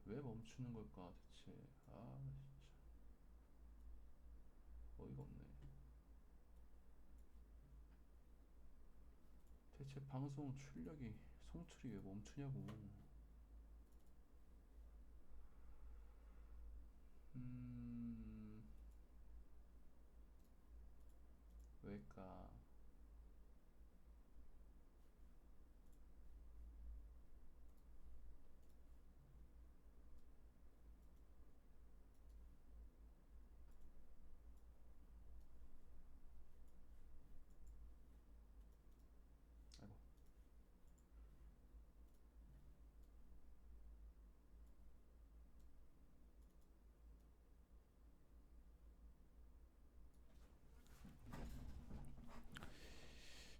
왜 멈추는 걸까 대체. 아 진짜 어이가 없네. 대체 방송 출력이 송출이 왜 멈추냐고. 음 왜일까. 아이고.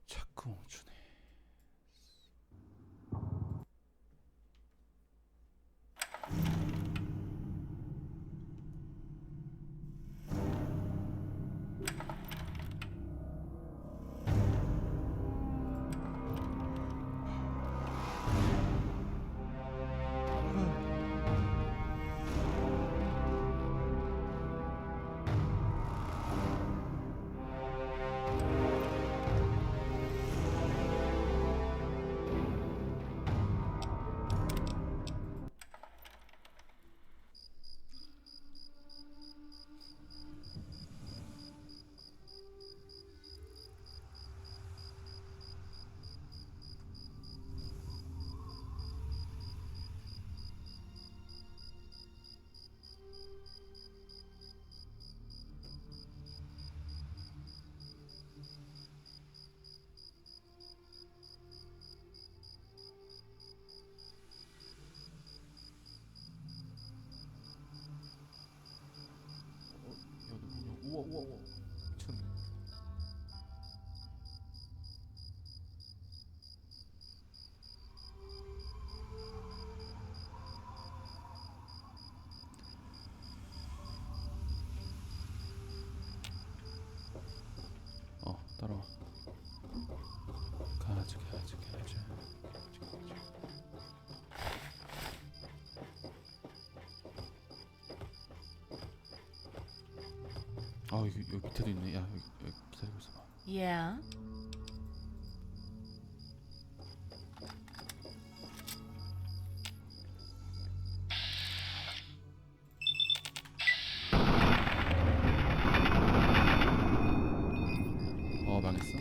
자꾸 멈추네. 야, 너 뭐냐? 우와, 우와, 우와. 미쳤네. 따라와. 가야지, 가야지, 가야지. 여기 밑에도 있네. 야, 여기 기다리고 있어봐. Yeah. 망했어.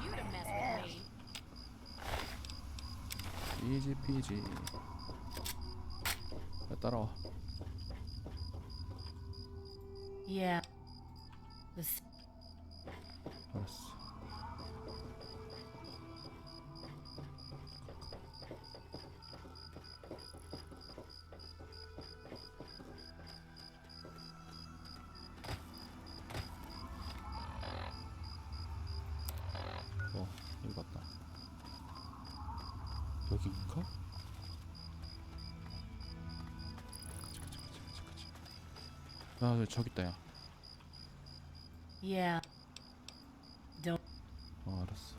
You to mess with me. 이지 피지. 야, 따라와. Yeah. This. 알았어. 여기 맞다. 여긴가? 그치. 저기 있다, 야. Yeah. Don't. 알았어.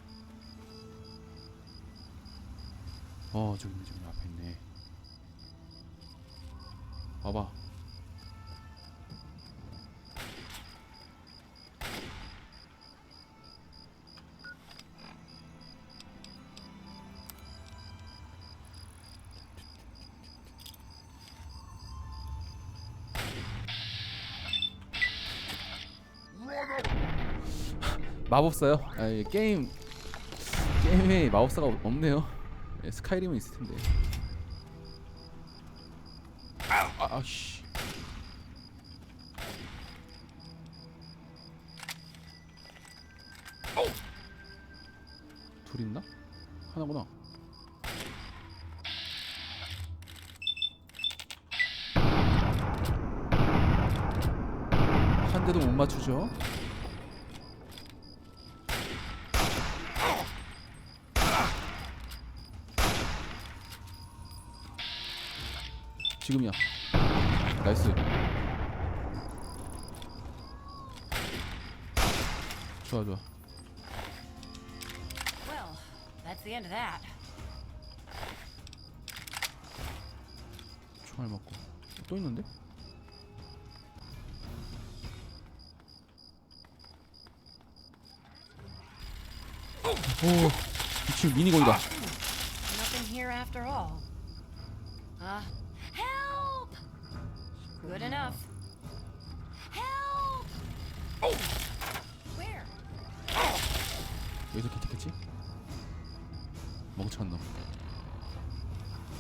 저기 앞에 있네. 봐봐. 마법사요? 게임에 마법사가 없네요. 스카이림은 있을 텐데. 아씨. 둘 있나? 하나구나. 한 대도 못 맞추죠? 지금이야. 나이스. 좋아 좋아. Well, that's the end of that. 총알 맞고. 또 있는데? 오, 미친 미니건이다. Nothing here after all. Help! Good enough. Help! Where? 여기서 기특했지? 멍청한 놈.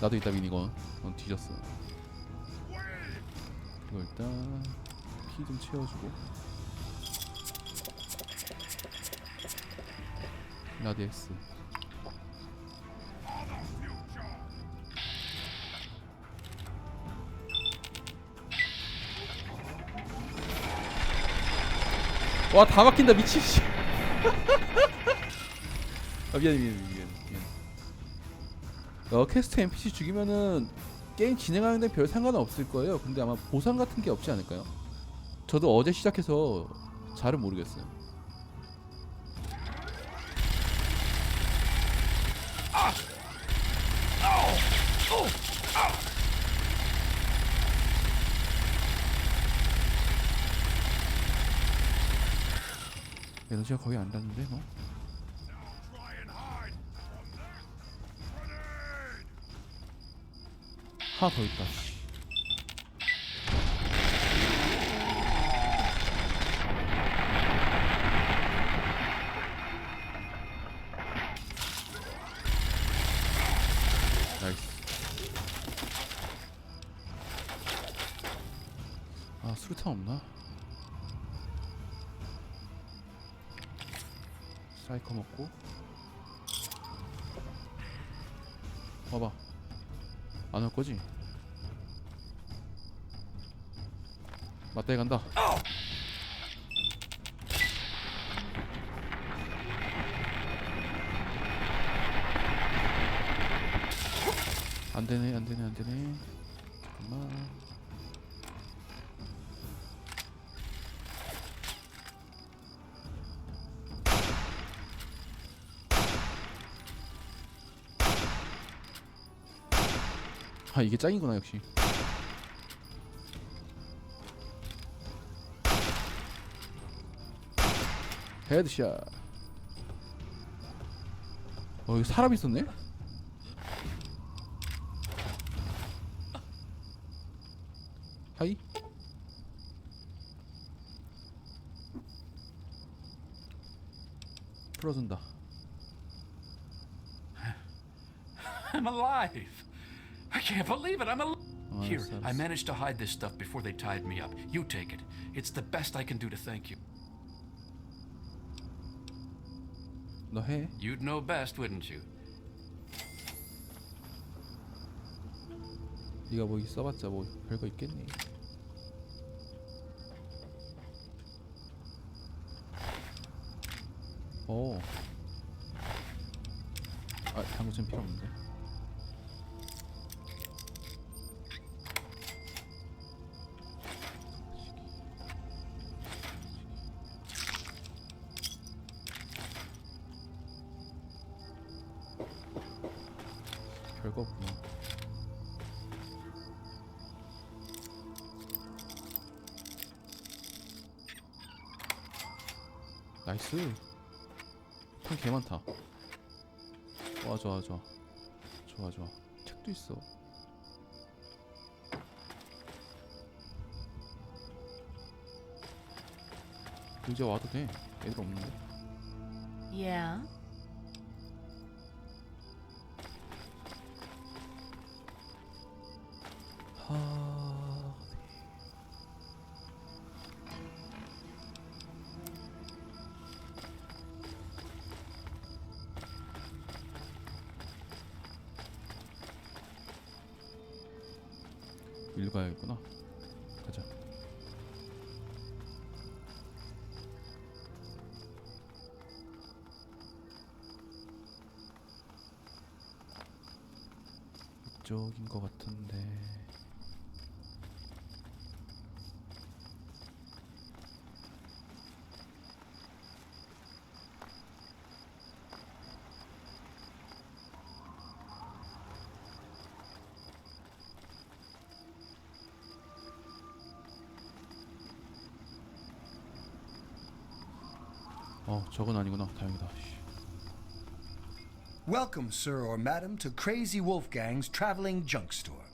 나도 있다 미니건. 넌 뒤졌어. 이거 일단 피 좀 채워주고. 라디엑스. 와, 다 막힌다 미친. 아, 미안. 퀘스트 NPC 죽이면은 게임 진행하는데 별 상관은 없을 거예요. 근데 아마 보상 같은 게 없지 않을까요? 저도 어제 시작해서 잘은 모르겠어요. 에너지가 거의 안 닿는데 너? 하나 더 있다. 나이스. 아, 수류탄 없나? 사이커 먹고. 봐봐. 안 올 거지? 맞다이 간다. 안 되네. 잠깐만. 아, 이게 짱이구나 역시. 헤드샷. 여기 사람 있었네? 하이. 풀어준다. I'm alive! I can't believe it, I'm alive! Here, 알았어, I 알았어. managed to hide this stuff before they tied me up. You take it. It's the best I can do to thank you. 너 해. You'd know best, wouldn't you? 네가 뭐 써봤자 뭐 별거 있겠니? 오. 아, 당구chen 필요 없는데. 별거 없구나. 나이스. 판 개 많다. 좋아. 책도 있어. 이제 와도 돼. 애들 없는데. Yeah. 하. 일로 가야겠구나. 가자. 이쪽인 것 같은데. 저건 아니구나. 다행이다. Welcome, sir or madam, to Crazy Wolfgang's traveling junk store,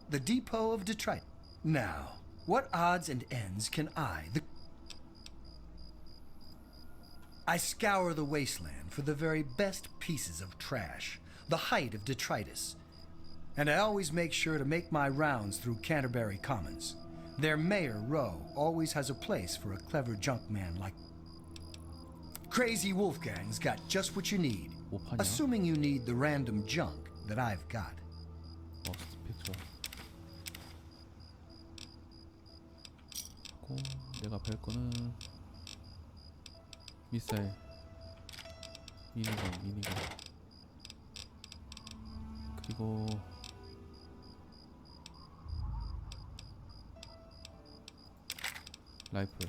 the depot of Detroit. Now, what odds and ends can I scour the wasteland for the very best pieces of trash, the height of detritus. And I always make sure to make my rounds through Canterbury Commons. Their mayor, Rowe, always has a place for a clever junk man like... Crazy Wolfgang's got just what you need. 뭐 파냐? Assuming you need the random junk that I've got. 스펙 좋아. 내가 뵐 거는 미사일, 미니건, 그리고 라이플,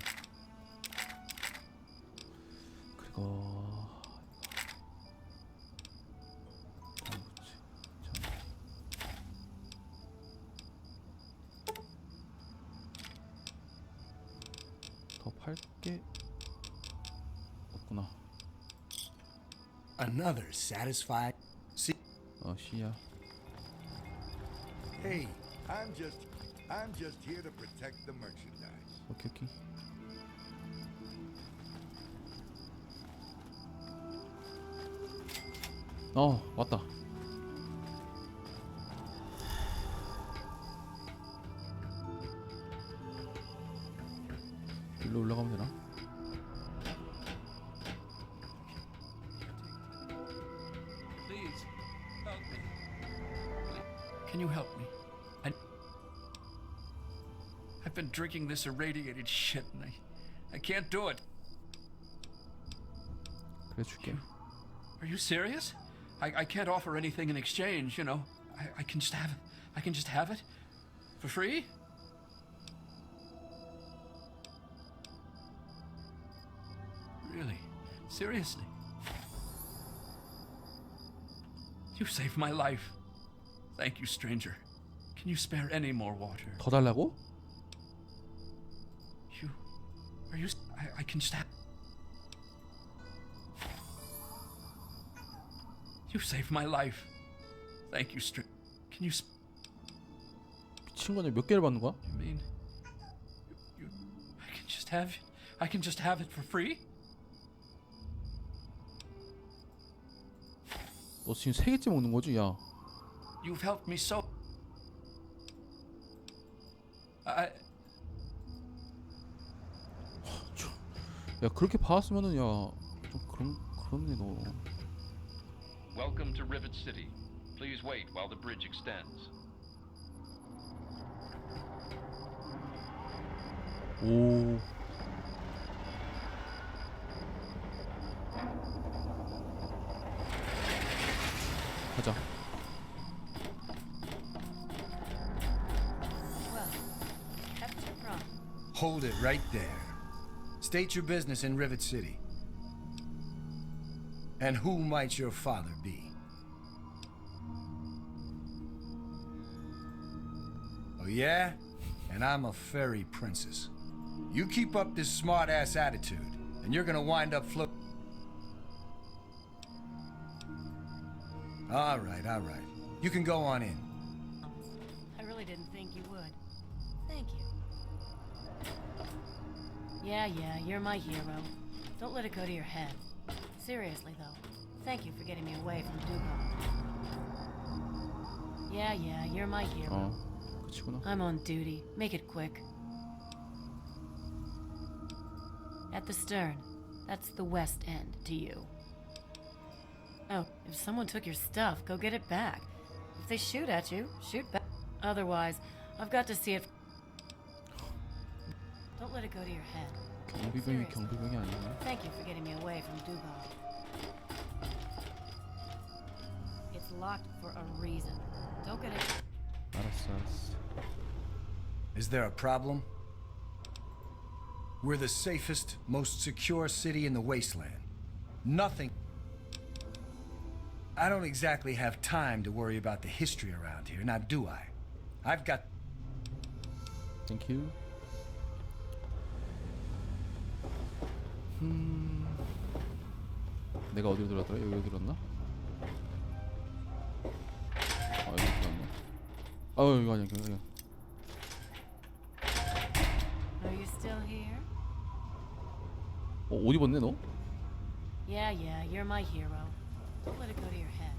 그리고 더 팔게 없구나. Another satisfied... See? 시야. Hey, I'm just here to protect the merchandise. 오케이. 왔다. 일로 올라가면 되나? Please, help me. Can you help me? I've been drinking this irradiated shit and I can't do it. 그래 줄게. Are you serious? I can't offer anything in exchange, you know. I can just have it. I can just have it for free? Really? Seriously? You saved my life. Thank you, stranger. Can you spare any more water? 더 달라고? Are you... I can just have... You saved my life. Thank you, Can you... 미친 거냐? 몇 개를 받는 거야? You mean... You... I can just have it? I can just have it for free? 너 지금 3개째 먹는 거지? 야. You've helped me so... 야 그렇게 봐왔으면은 좀 그렇네 너. Welcome to Rivet City. Please wait while the bridge extends. 오. 가자. Well, kept your promise. Hold it right there. State your business in Rivet City. And who might your father be? Oh yeah? And I'm a fairy princess. You keep up this smart-ass attitude, and you're gonna wind up All right. You can go on in. I really didn't think you would. Thank you. Yeah, you're my hero. Don't let it go to your head. Seriously, though, thank you for getting me away from Dugong. Yeah, you're my hero. 그치구나. I'm on duty. Make it quick. At the stern. That's the west end to you. Oh, if someone took your stuff, go get it back. If they shoot at you, shoot back. Otherwise, I've got to see if... Don't let it go to your head. 경비병이 아니네. Thank you for getting me away from Dugong. It's locked for a reason. Don't get it... 알았어. Is there a problem? We're the safest, most secure city in the wasteland. Nothing... I don't exactly have time to worry about the history around here, now do I? I've got... Thank you. 내가 어디로 들어갔더라? 여기로 들었나? 아 여기 들었나? 아 이거 아니야 이거 아니야. Are you still here? 옷 입었네 너? Yeah, you're my hero. Don't let it go to your head.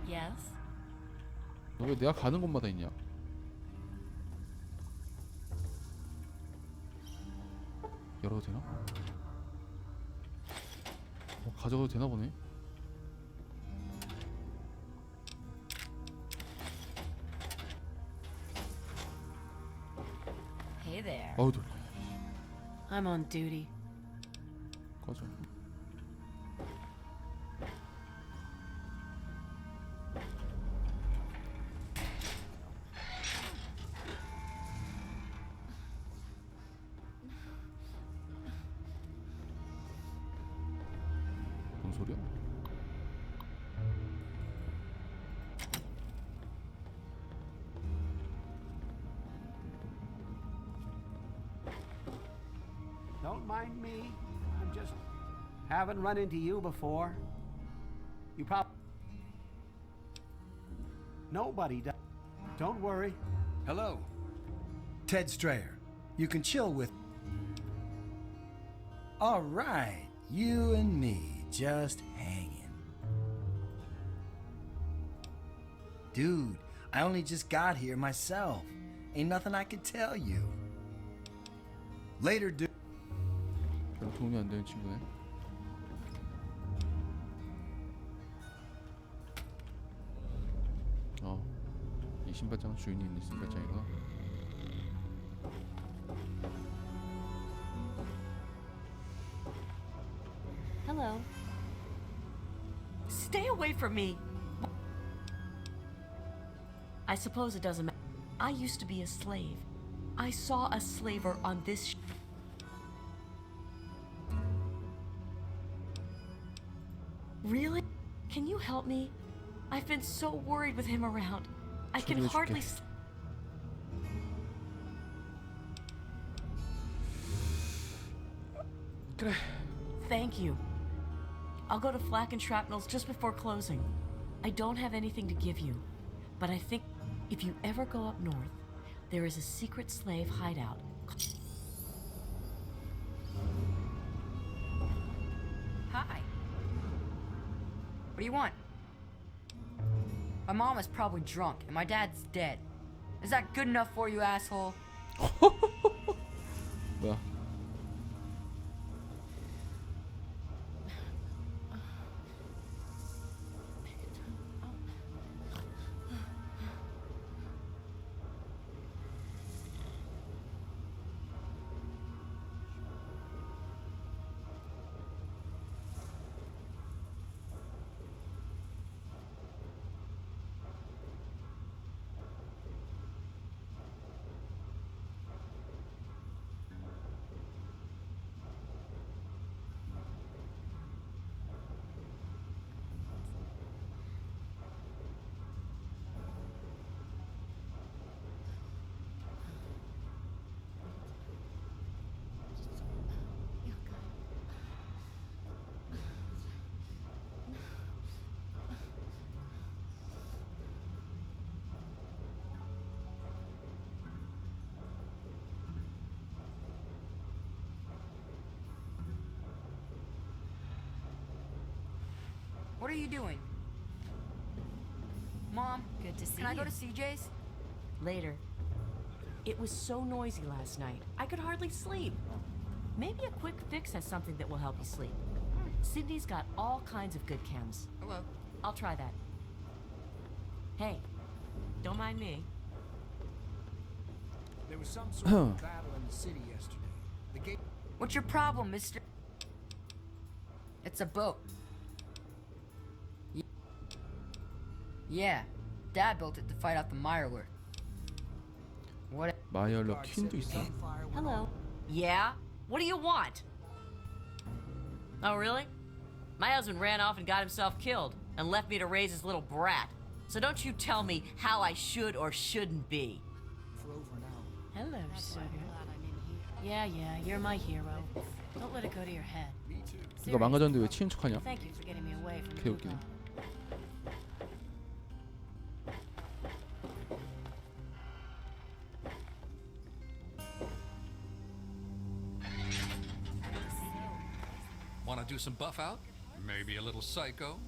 Yes? 너 왜 내가 가는 곳마다 있냐? 열어도 되나? 가져가도 되나 보네. Hey there. 아우 놀래. I'm on duty. 꺼져. 뭔 소리야? Don't mind me. I'm just haven't run into you before. You probably nobody does. Don't worry. Hello. Ted Strayer. You can chill with. All right. You and me just hanging. Dude, I only just got here myself. Ain't nothing I can tell you. Later, dude. 별로 도움이 안 되는 친구네. 이 신발장은 주인이 있는 신발장이구나. Hello. Stay away from me. I suppose it doesn't matter. I used to be a slave. I saw a slaver on this Really? Can you help me? I've been so worried with him around. I can 처리해줄게. hardly 그래. Thank you. I'll go to Flak and Shrapnel's just before closing. I don't have anything to give you, but I think if you ever go up north, there is a secret slave hideout. Hi. What do you want? My mom is probably drunk and my dad's dead. Is that good enough for you, asshole? 뭐야? What are you doing? Mom, Good to see can I go you. to CJ's? Later. It was so noisy last night. I could hardly sleep. Maybe a quick fix has something that will help you sleep. Sydney's got all kinds of good chems. Hello. I'll try that. Hey, don't mind me. There was some sort of battle in the city yesterday. The gate. What's your problem, mister? It's a boat. Yeah, Dad built it to fight off the Mirelurk. What? 마이얼러 퀸도 있어. Hello. Yeah? What do you want? Oh, really? My husband ran off and got himself killed and left me to raise his little brat. So don't you tell me how I should or shouldn't be. For over an hour. Hello, sugar. Yeah, you're my hero. Don't let it go to your head. 이거 망가졌는데 왜 치는 척하냐? Thank you for getting me away from 개웃기네. Want to do some buff out? Maybe a little psycho?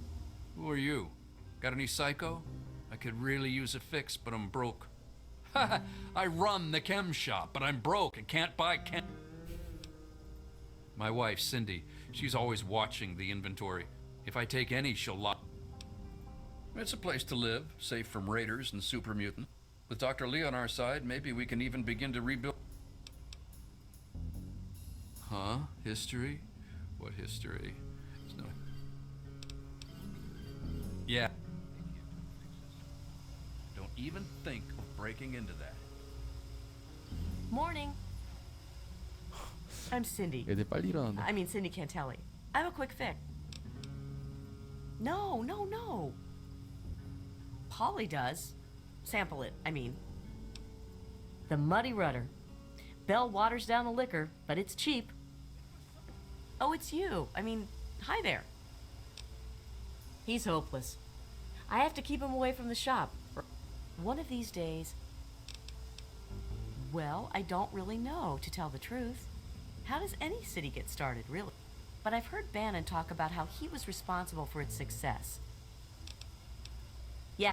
Who are you? Got any psycho? I could really use a fix, but I'm broke. I run the chem shop, but I'm broke and can't buy chem. My wife, Cindy, she's always watching the inventory. If I take any, she'll lock. It's a place to live, safe from raiders and super mutants. With Dr. Lee on our side, maybe we can even begin to rebuild. Huh? History? What history? There's no. Yeah. Don't even think of breaking into that. Morning. I'm Cindy. 애들 빨리 일어난다. I mean Cindy Cantelli. I have a quick fix. No. Polly does. Sample it, I mean. The Muddy Rudder. Belle waters down the liquor, but it's cheap. Oh, it's you. I mean, hi there. He's hopeless. I have to keep him away from the shop. One of these days... Well, I don't really know, to tell the truth. How does any city get started, really? But I've heard Bannon talk about how he was responsible for its success. Yeah.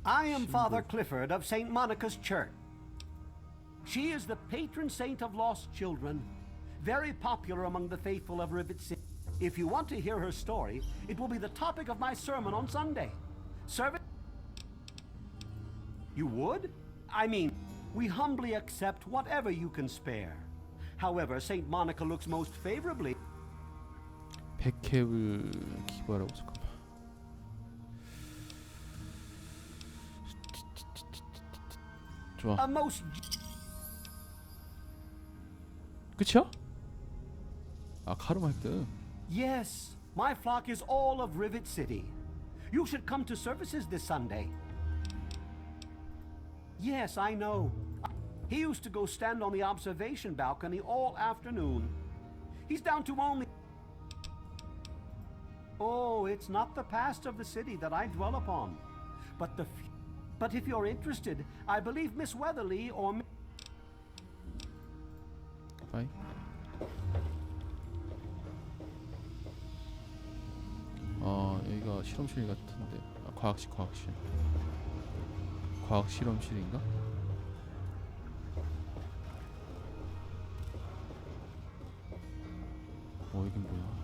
I am Father Clifford of St. Monica's Church. She is the patron saint of lost children, very popular among the faithful of Rivet City. If you want to hear her story, it will be the topic of my sermon on Sunday. Service? You would? I mean, we humbly accept whatever you can spare. However, St. Monica looks most favorably. 백캡을 기부하라고 잠깐만. 좋아. A most 끝이야? 아 카르마이트. Yes, my flock is all of Rivet City. You should come to services this Sunday. Yes, I know. He used to go stand on the observation balcony all afternoon. He's down to only... Oh, it's not the past of the city that I dwell upon, but the... But if you're interested, I believe Miss Weatherly or... 빠이. 여기가 실험실 같은데. 아, 과학실. 과학 실험실인가? 여긴 뭐야?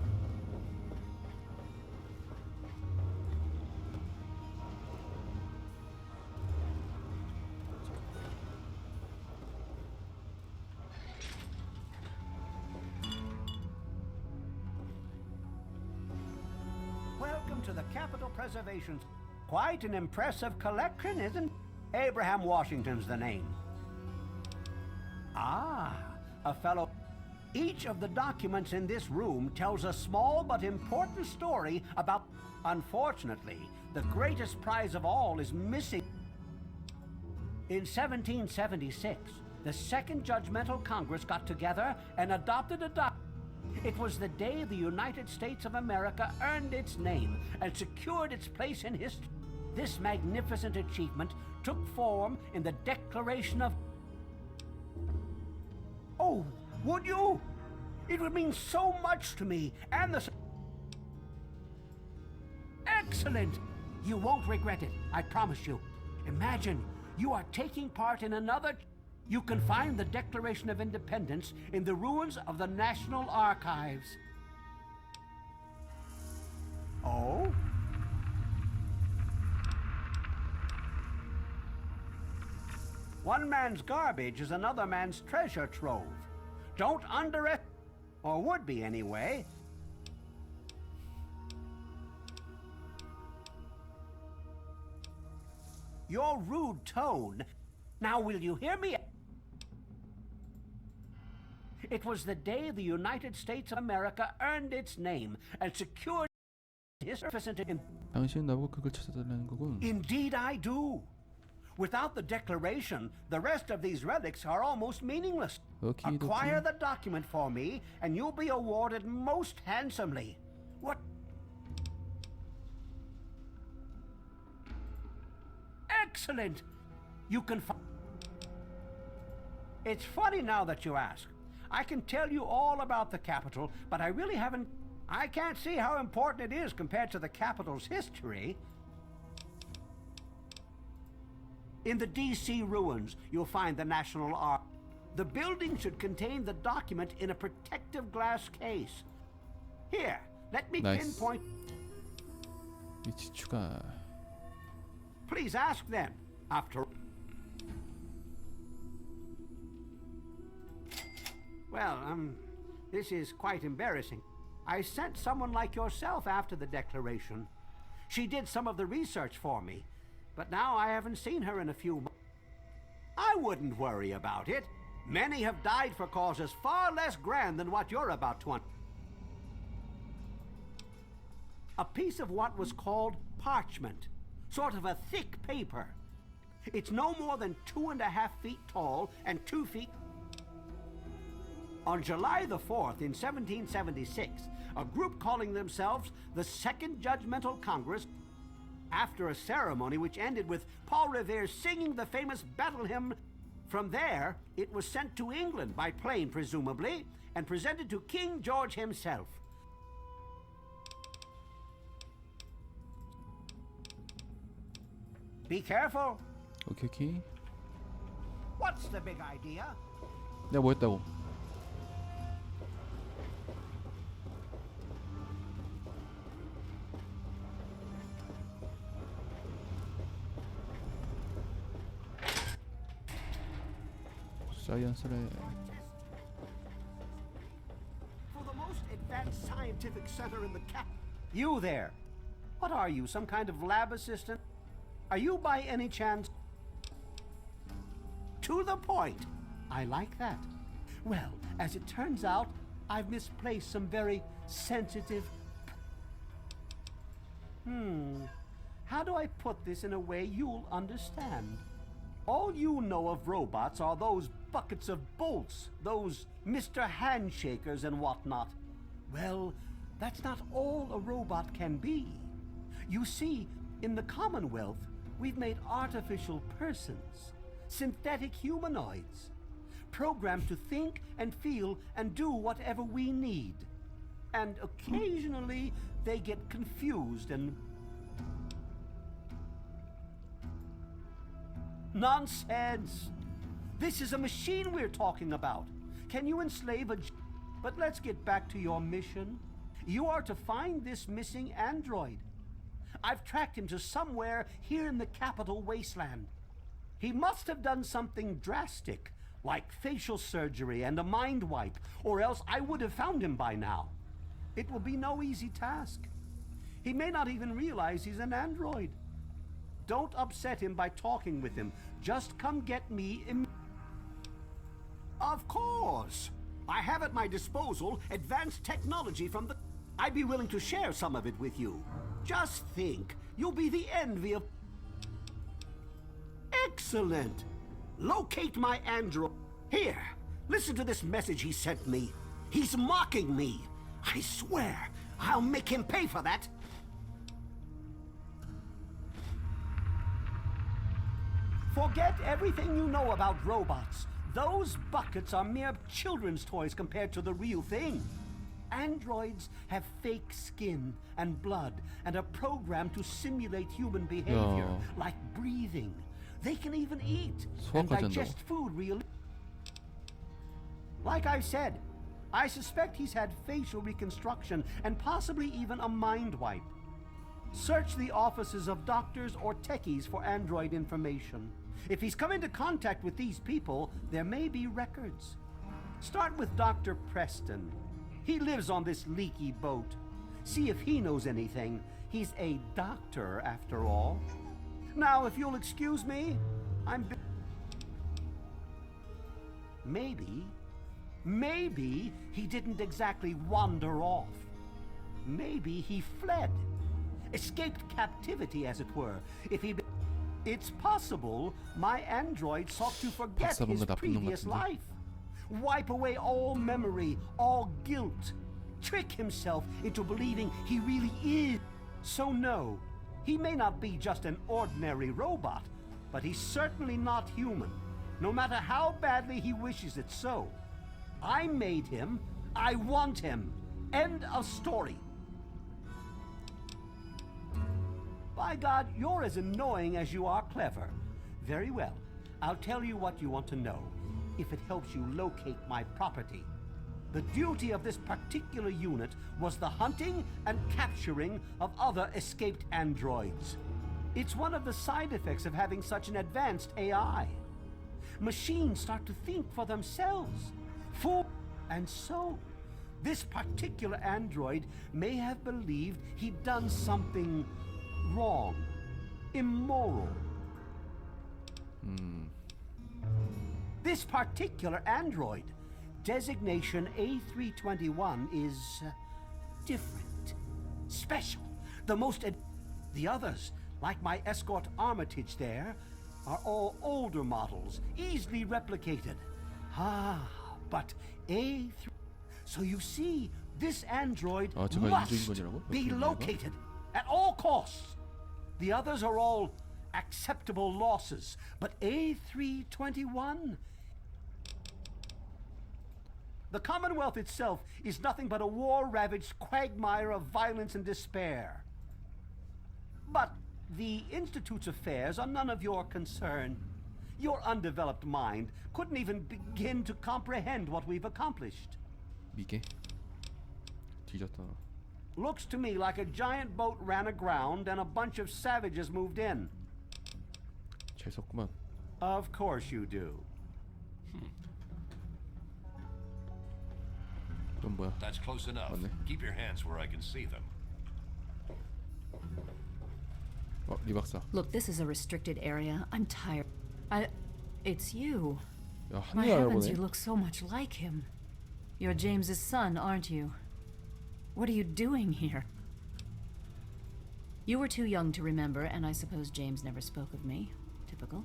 Welcome to the Capitol Preservations. Quite an impressive collection, isn't it? Abraham Washington's the name. Ah, a fellow. Each of the documents in this room tells a small but important story about... Unfortunately, the greatest prize of all is missing. In 1776, the Second Judgmental Congress got together and adopted a document. It was the day the United States of America earned its name and secured its place in history. This magnificent achievement took form in the Declaration of... Oh, would you? It would mean so much to me and the... Excellent! You won't regret it, I promise you. Imagine, you are taking part in another... You can find the Declaration of Independence in the ruins of the National Archives. Oh? One man's garbage is another man's treasure trove. Don't underestimate, or would be anyway. Your rude tone. Now will you hear me? It was the day the United States of America earned its name and secured its... 당신 나보고 그걸 찾아달라는 거군. Indeed I do. Without the declaration, the rest of these relics are almost meaningless. Okie Acquire dokie. the document for me, and you'll be awarded most handsomely. What? Excellent! You can It's funny now that you ask. I can tell you all about the capital, but I really haven't... I can't see how important it is compared to the capital's history. In the D.C. ruins, you'll find the National Archive. The building should contain the document in a protective glass case. Here, let me Nice. pinpoint... 위치 추가. Please ask them. After... Well, this is quite embarrassing. I sent someone like yourself after the declaration. She did some of the research for me, but now I haven't seen her in a few months. I wouldn't worry about it. Many have died for causes far less grand than what you're about to... A piece of what was called parchment, sort of a thick paper. It's no more than 2.5 feet tall and 2 feet... On July the 4th in 1776, a group calling themselves the Second Judgmental Congress, after a ceremony which ended with Paul Revere singing the famous battle hymn. From there, it was sent to England by plane, presumably, and presented to King George himself. Be careful. 오케이 오케이. What's the big idea? 내가 뭐 했다고? 사이언스래. For the most advanced scientific center in the cap. You there. What are you, some kind of lab assistant? Are you by any chance... To the point. I like that. Well, as it turns out, I've misplaced some very sensitive... How do I put this in a way you'll understand? All you know of robots are those buckets of bolts, those Mr. Handshakers and whatnot. Well, that's not all a robot can be. You see, in the Commonwealth, we've made artificial persons, synthetic humanoids, programmed to think and feel and do whatever we need. And occasionally, they get confused and... Nonsense! This is a machine we're talking about. Can you enslave a... But let's get back to your mission. You are to find this missing android. I've tracked him to somewhere here in the capital wasteland. He must have done something drastic, like facial surgery and a mind wipe, or else I would have found him by now. It will be no easy task. He may not even realize he's an android. Don't upset him by talking with him. Just come get me Of course! I have at my disposal advanced technology from the... I'd be willing to share some of it with you. Just think, you'll be the envy of... Excellent! Locate my android. Here, listen to this message he sent me. He's mocking me. I swear, I'll make him pay for that. Forget everything you know about robots. Those buckets are mere children's toys compared to the real thing. Androids have fake skin and blood and are programmed to simulate human behavior, like breathing. They can even eat and digest food real. Like I said, I suspect he's had facial reconstruction and possibly even a mind wipe. Search the offices of doctors or techies for android information. If he's come into contact with these people, there may be records. Start with Dr. Preston. He lives on this leaky boat. See if he knows anything. He's a doctor, after all. Now, if you'll excuse me, Maybe he didn't exactly wander off. Maybe he fled. Escaped captivity, as it were. If he... It's possible my android sought to forget 박사 his 뭔가 나쁜 놈 previous 같은데? life, wipe away all memory, all guilt, trick himself into believing he really is. So no, he may not be just an ordinary robot, but he's certainly not human, no matter how badly he wishes it so. I made him. I want him. End of story. By God, you're as annoying as you are clever. Very well. I'll tell you what you want to know, if it helps you locate my property. The duty of this particular unit was the hunting and capturing of other escaped androids. It's one of the side effects of having such an advanced AI. Machines start to think for themselves. And so, this particular android may have believed he'd done something wrong, immoral. This particular android, designation A321, is different, special, the others, like my escort Armitage there, are all older models, easily replicated. But A3... So you see, this android 제가 must 인조인간이라고? be 역주인공인가? located at all costs. The others are all acceptable losses, but A321... The Commonwealth itself is nothing but a war-ravaged quagmire of violence and despair. But the Institute's affairs are none of your concern. Your undeveloped mind couldn't even begin to comprehend what we've accomplished. 미개? 뒤졌다. Looks to me like a giant boat ran aground and a bunch of savages moved in. 잘 썼구만. Of course you do. 넌 뭐야? That's close enough. 맞네. Keep your hands where I can see them. 리 박사. Look, this is a restricted area. I'm tired. It's you. 야, My 한일 heavens, 알아보네. you look so much like him. You're James's son, aren't you? What are you doing here? You were too young to remember, and I suppose James never spoke of me. Typical.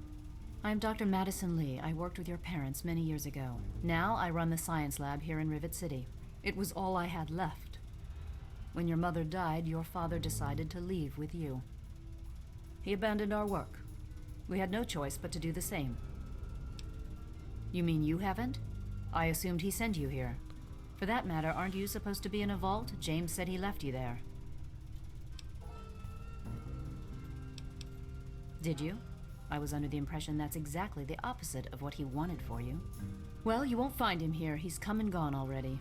I'm Dr. Madison Lee. I worked with your parents many years ago. Now I run the science lab here in Rivet City. It was all I had left. When your mother died, your father decided to leave with you. He abandoned our work. We had no choice but to do the same. You mean you haven't? I assumed he sent you here. For that matter, aren't you supposed to be in a vault? James said he left you there. Did you? I was under the impression that's exactly the opposite of what he wanted for you. Well, you won't find him here. He's come and gone already.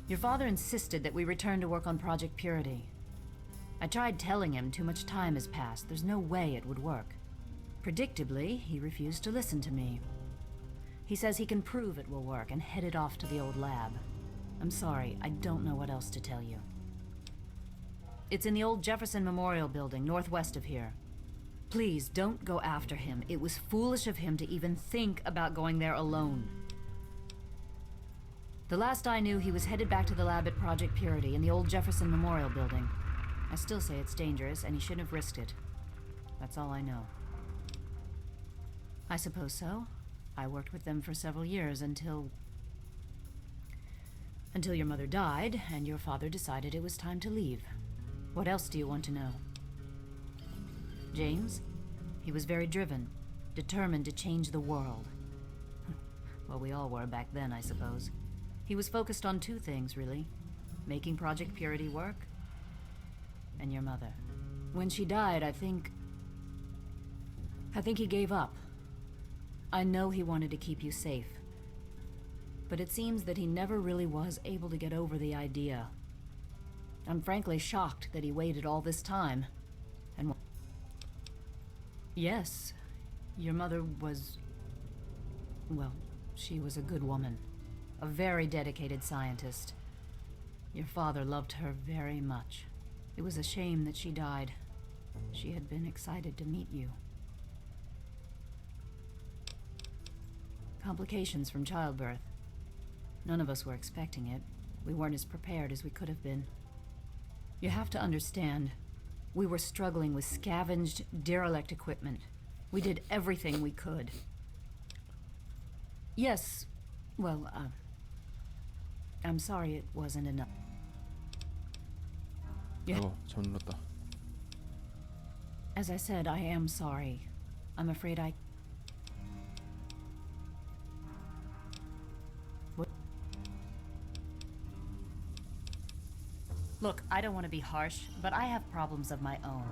Your father insisted that we return to work on Project Purity. I tried telling him too much time has passed. There's no way it would work. Predictably, he refused to listen to me. He says he can prove it will work and headed off to the old lab. I'm sorry, I don't know what else to tell you. It's in the old Jefferson Memorial Building, northwest of here. Please, don't go after him. It was foolish of him to even think about going there alone. The last I knew, he was headed back to the lab at Project Purity in the old Jefferson Memorial Building. I still say it's dangerous, and he shouldn't have risked it. That's all I know. I suppose so. I worked with them for several years until your mother died, and your father decided it was time to leave. What else do you want to know? James? He was very driven, determined to change the world. Well, we all were back then, I suppose. He was focused on two things, really. Making Project Purity work, and your mother. When she died, I think he gave up. I know he wanted to keep you safe. But it seems that he never really was able to get over the idea. I'm frankly shocked that he waited all this time. And yes, your mother was... well, she was a good woman. A very dedicated scientist. Your father loved her very much. It was a shame that she died. She had been excited to meet you. Complications from childbirth. None of us were expecting it. We weren't as prepared as we could have been. You have to understand, We were struggling with scavenged, derelict equipment. We did everything we could. Yes, well, I'm sorry it wasn't enough. Yeah. 아이고 잘못 눌렀다. As I said, I am sorry. I'm afraid I... What? Look, I don't want to be harsh, but I have problems of my own.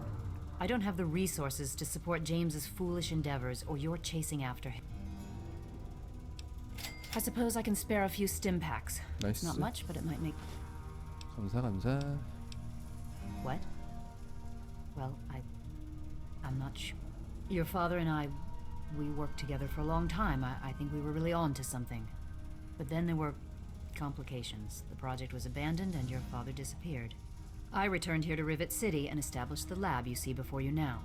I don't have the resources to support James's foolish endeavors or your chasing after him. I suppose I can spare a few stim packs. 나이스. Not much, but it might make... 감사. What? Well, I'm not sure. Your father and I, we worked together for a long time. I think we were really on to something. But then there were complications. The project was abandoned and your father disappeared. I returned here to Rivet City and established the lab you see before you now.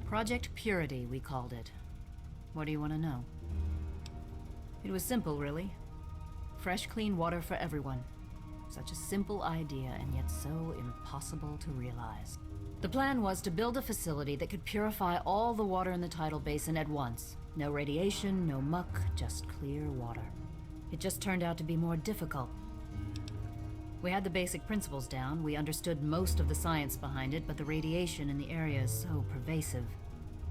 Project Purity, we called it. What do you want to know? It was simple, really. Fresh, clean water for everyone. Such a simple idea, and yet so impossible to realize. The plan was to build a facility that could purify all the water in the tidal basin at once. No radiation, no muck, just clear water. It just turned out to be more difficult. We had the basic principles down, we understood most of the science behind it, but the radiation in the area is so pervasive.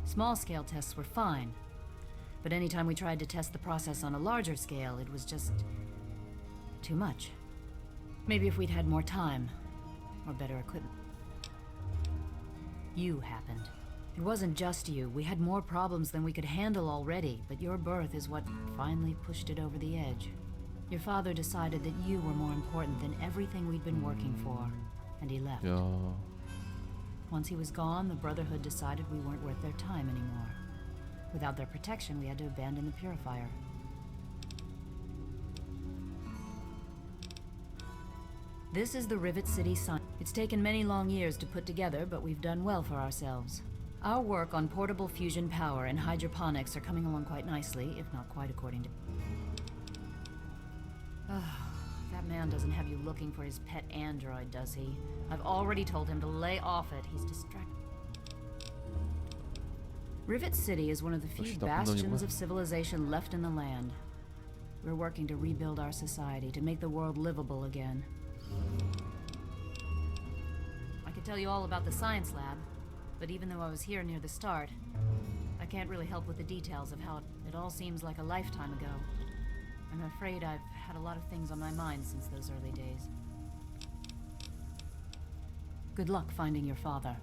Small-scale tests were fine, but anytime we tried to test the process on a larger scale, it was just... too much. Maybe if we'd had more time, or better equipment. You happened. It wasn't just you. We had more problems than we could handle already, but your birth is what finally pushed it over the edge. Your father decided that you were more important than everything we'd been working for, and he left. 야. Once he was gone, the Brotherhood decided we weren't worth their time anymore. Without their protection, we had to abandon the purifier. This is the Rivet City Sun. It's taken many long years to put together, but we've done well for ourselves. Our work on portable fusion power and hydroponics are coming along quite nicely, if not quite according to... That man doesn't have you looking for his pet android, does he? I've already told him to lay off it. He's distracted. Rivet City is one of the few bastions of civilization left in the land. We're working to rebuild our society, to make the world livable again. I could tell you all about the science lab, but even though I was here near the start, I can't really help with the details of how it all seems like a lifetime ago. I'm afraid I've had a lot of things on my mind since those early days. Good luck finding your father.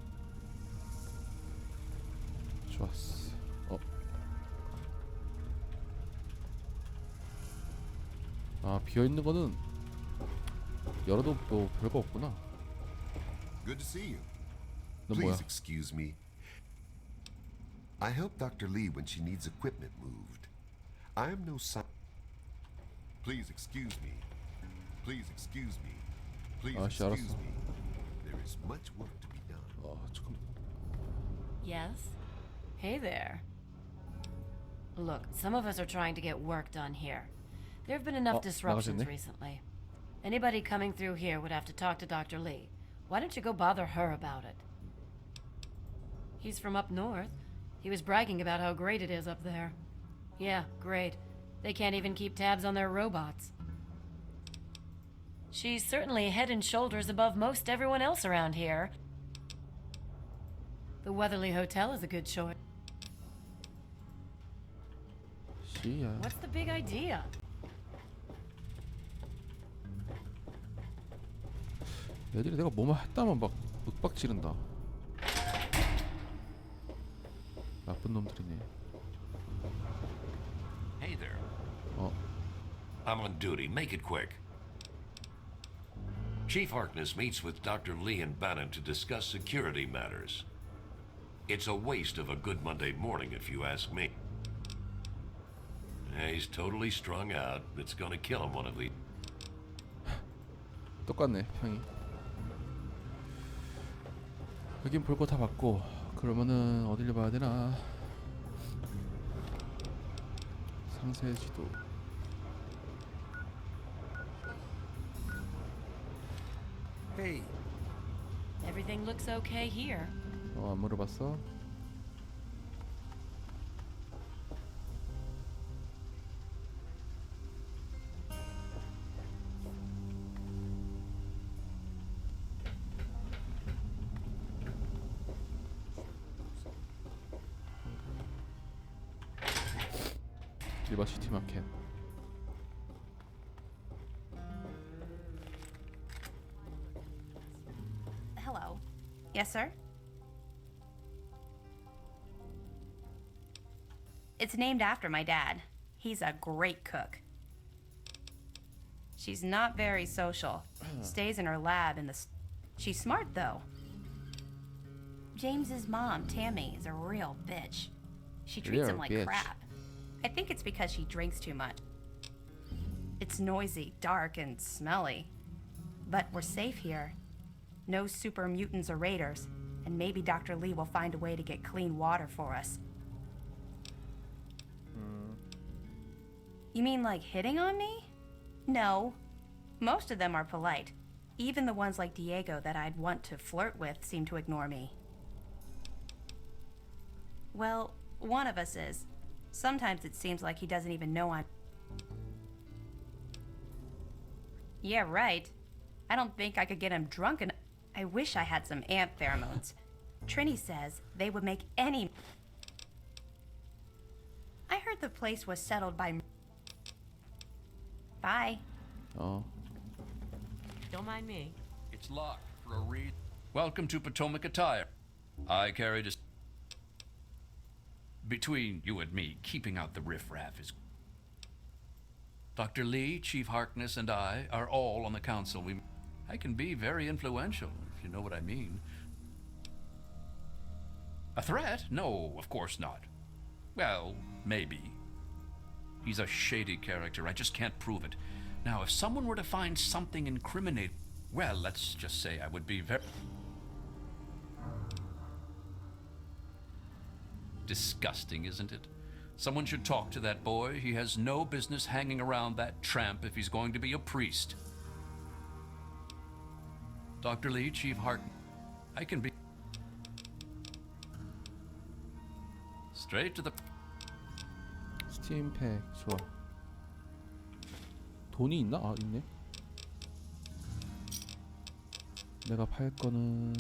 좋았어. 아, 비어 있는 거는 열어도 뭐 별거 없구나. Good to see you. 너 뭐야? Please excuse me. I help Dr. Lee when she needs equipment moved. I am no Please excuse me. Please excuse me. Please excuse 알았어. me. There is much work to be done. 잠깐만. Yes? Hey there. Look, some of us are trying to get work done here. There have been enough disruptions 나가셨네? recently. Anybody coming through here would have to talk to Dr. Lee. Why don't you go bother her about it? He's from up north. He was bragging about how great it is up there. Yeah, great. They can't even keep tabs on their robots. She's certainly head and shoulders above most everyone else around here. The Weatherly Hotel is a good choice. 씨야. What's the big idea? 애들이 내가 뭐만 했다면 막 윽박 지른다. 나쁜 놈들이네. Hey there. I'm on duty. Make it quick. Chief Harkness meets with Dr. Lee and Bannon to discuss security matters. It's a waste of a good Monday morning, if you ask me. He's totally strung out. It's gonna kill him one of these. 똑같네 평이. 여긴 볼 거 다 봤고 그러면은 어디를 봐야 되나? 상세 지도. Hey, Everything looks okay here. 안 물어봤어? 리버 시티 마켓. Hello. Yes, sir? It's named after my dad. He's a great cook. She's not very social. Stays in her lab in the... She's smart, though. James's mom, Tammy, is a real bitch. She treats him like crap. I think it's because she drinks too much. It's noisy, dark, and smelly. But we're safe here. No super mutants or raiders, and maybe Dr. Lee will find a way to get clean water for us. You mean like hitting on me? No. Most of them are polite. Even the ones like Diego that I'd want to flirt with seem to ignore me. Well, one of us is. Sometimes it seems like he doesn't even know I'm... Yeah, right. I don't think I could get him drunk enough. I wish I had some ant pheromones. Trini says they would make any... I heard the place was settled by... Bye. 어. Don't mind me. It's locked for a read. Welcome to Potomac Attire. I carried a... Between you and me, keeping out the riffraff is... Dr. Lee, Chief Harkness, and I are all on the council. I can be very influential, if you know what I mean. A threat? No, of course not. Well, maybe. He's a shady character. I just can't prove it. Now, if someone were to find something incriminating, well, let's just say I would be very... Disgusting, isn't it? Someone should talk to that boy. He has no business hanging around that tramp if he's going to be a priest. Dr. Lee, Chief Hart, I can be... Straight to the... 스팀팩 좋아. 돈이 있나? 아 있네. 내가 팔 거는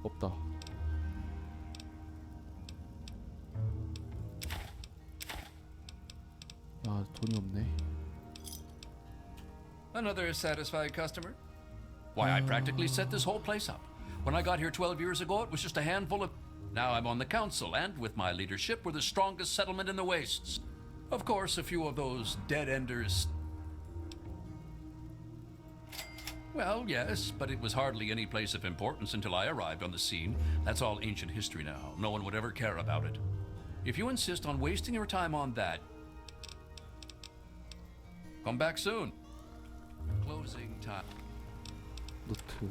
없다. 야 돈이 없네. Another satisfied customer? Why, I practically set this whole place up. When I got here 12 years ago, it was just a handful of... Now I'm on the council, and with my leadership, we're the strongest settlement in the wastes. Of course, a few of those dead-enders... Well, yes, but it was hardly any place of importance until I arrived on the scene. That's all ancient history now. No one would ever care about it. If you insist on wasting your time on that, come back soon. Closing time. 노트.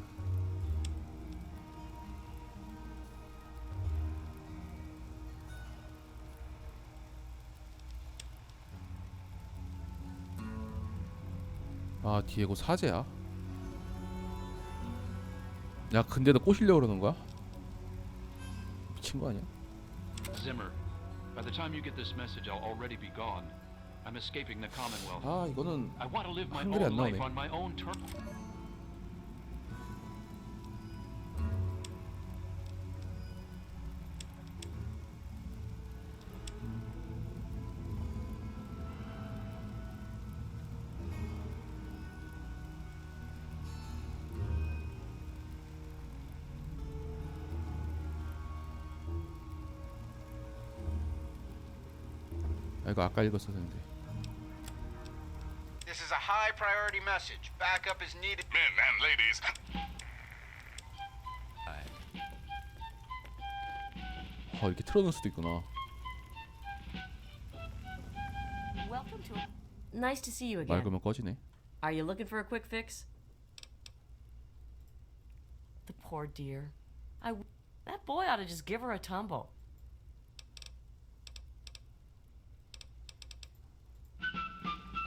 아 디에고 사제야? 야 근데 너 꼬시려고 그러는 거야? 미친 거 아니야? Zimmer, by the time you get this message, I'll already be gone. I'm escaping the Commonwealth. 아 이거는 I want to live my 한글이 안 own life 나오네. on my own terms. 아 이거 아까 읽었어야 되는데. This is a high priority message. Backup is needed. Men and ladies. 이렇게 틀어놓을 수도 있구나. Welcome to. Nice to see you 말 again. 그러면 꺼지네. Are you looking for a quick fix? The poor dear. That boy ought to just give her a tumble.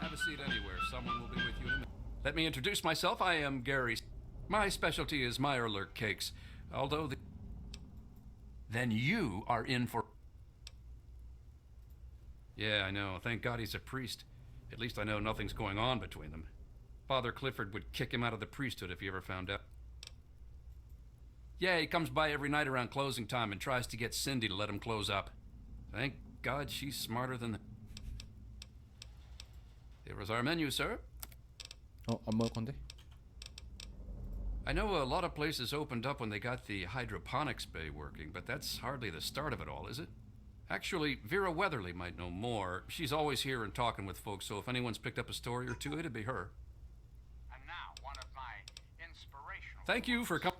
Have a seat anywhere. Someone will be with you in a minute. Let me introduce myself. I am Gary. My specialty is Meyerlurk cakes. Although the... Then you are in for... Yeah, I know. Thank God he's a priest. At least I know nothing's going on between them. Father Clifford would kick him out of the priesthood if he ever found out. Yeah, he comes by every night around closing time and tries to get Cindy to let him close up. Thank God she's smarter than the... Here was our menu, sir. 안 먹을 건데? I know a lot of places opened up when they got the hydroponics bay working, but that's hardly the start of it all, is it? Actually, Vera Weatherly might know more. She's always here and talking with folks, so if anyone's picked up a story or two, it'd be her. And now, one of my inspirational... Thank you for coming.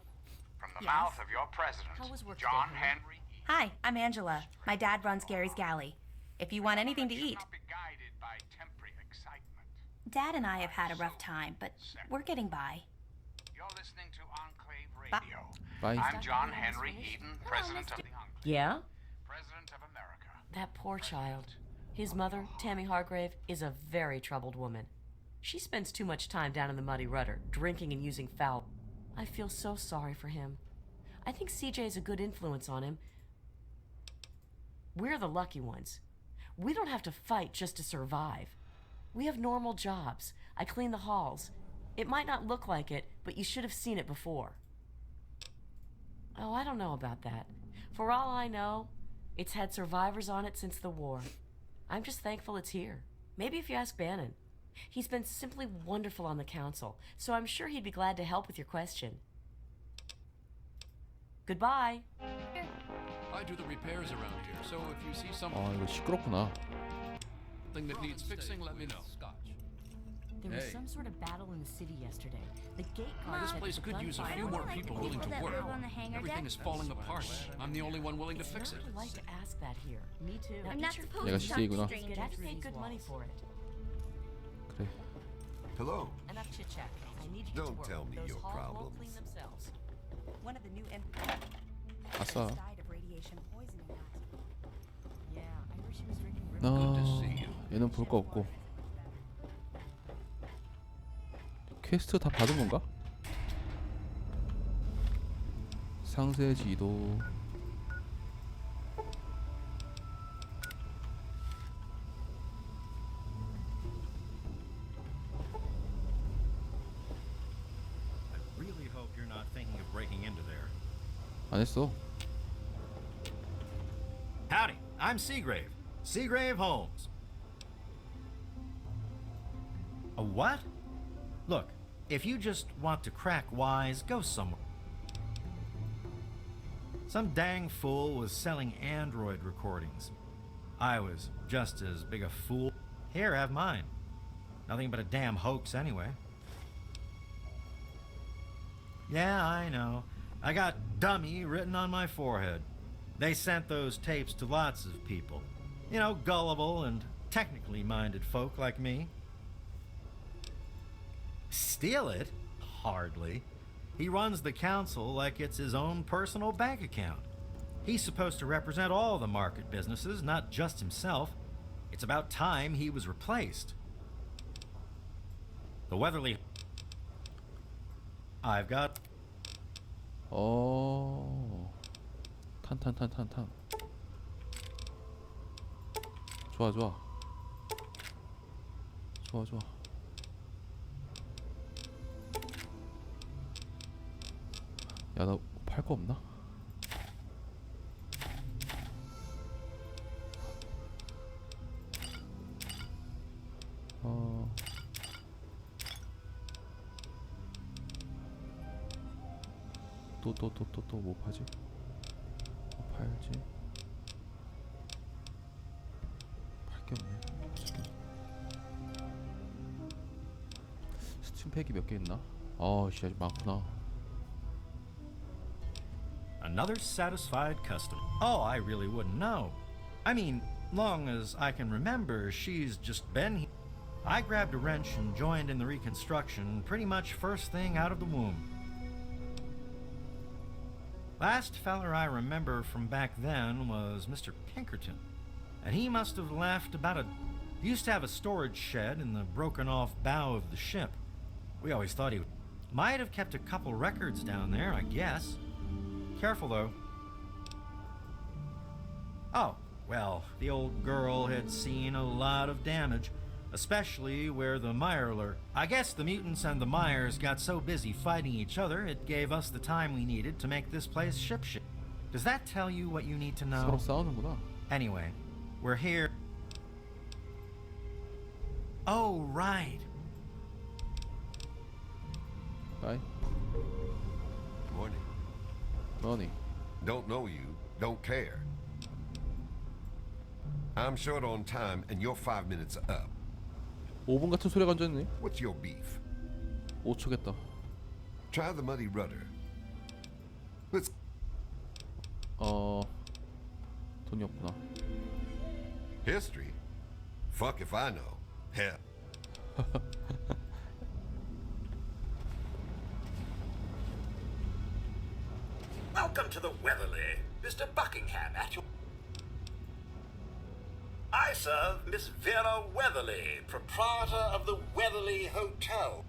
From the mouth of your president, How was work John today, Henry. Hi, I'm Angela. My dad runs Gary's Galley. If you want anything to eat. Not be guided by temporary excitement. Dad and I have had a rough time, but we're getting by. You're listening to Enclave Radio. Bye. I'm John Henry Eden, president of the Enclave. Yeah? President of America. That poor child. His mother, Tammy Hargrave, is a very troubled woman. She spends too much time down in the Muddy Rudder, drinking and using foul. I feel so sorry for him. I think CJ's a good influence on him. We're the lucky ones. We don't have to fight just to survive. We have normal jobs. I clean the halls. It might not look like it, but you should have seen it before. Oh, I don't know about that. For all I know, it's had survivors on it since the war. I'm just thankful it's here. Maybe if you ask Bannon. He's been simply wonderful on the council, so I'm sure he'd be glad to help with your question. Goodbye. I do the repairs around here, so if you see something 이거 시끄럽구나. that needs fixing, let me know. There was Hey. some sort of battle in the city yesterday. The gate guard This said place that the could use a gunfire- few more people willing to work. Everything is falling apart. I'm the only one willing to It's fix it. not polite to ask that here. Me too. I'm not supposed to talk to Dad strangers. paid good money for it. 그래. Hello. Enough chit chat. I need you to Don't work. tell me Those your halls problems. won't clean themselves. One of the new 아싸. died of radiation poisoning last week. Yeah, I heard she was drinking. 얘는 볼 거 없고. 퀘스트 다 받은 건가? 상세 지도. I really hope you're not thinking of breaking into there. 안 했어. Howdy, I'm Seagrave. Seagrave Holmes. A what? Look, if you just want to crack wise, go somewhere. Some dang fool was selling Android recordings. I was just as big a fool. Here, have mine. Nothing but a damn hoax anyway. Yeah, I know. I got dummy written on my forehead. They sent those tapes to lots of people. You know, gullible and technically minded folk like me. Steal it? Hardly. He runs the council like it's his own personal bank account. He's supposed to represent all the market businesses, not just himself. It's about time he was replaced. The Weatherly... I've got... 탄. 좋아. 야, 나 팔 거 없나? 또 뭐 파지? 뭐 팔지? 팔 게 없네. 스팀팩이 몇 개 있나? 씨, 아직 많구나. Another satisfied customer. Oh, I really wouldn't know. I mean, long as I can remember, she's just been here. I grabbed a wrench and joined in the reconstruction pretty much first thing out of the womb. Last feller I remember from back then was Mr. Pinkerton. And he must have left about he used to have a storage shed in the broken off bow of the ship. We always thought he might have kept a couple records down there, I guess. Careful, though. Oh, well, the old girl had seen a lot of damage, especially where the Meyer lurked. I guess the mutants and the Myers got so busy fighting each other, it gave us the time we needed to make this place shipshape. Does that tell you what you need to know? 서로 싸우는구나. Anyway, we're here. Oh, right. Bye. Morning. Money. Don't know you, don't care. I'm short on time and you're 5 minutes up. 5분 같은 소리가 얹었네. What's your beef? 5초겠다. Try the muddy rudder. Let's. 돈이 없구나. History? Fuck if I know. Hell. Welcome to the Weatherly. Mr. Buckingham at your... I serve Miss Vera Weatherly, proprietor of the Weatherly Hotel.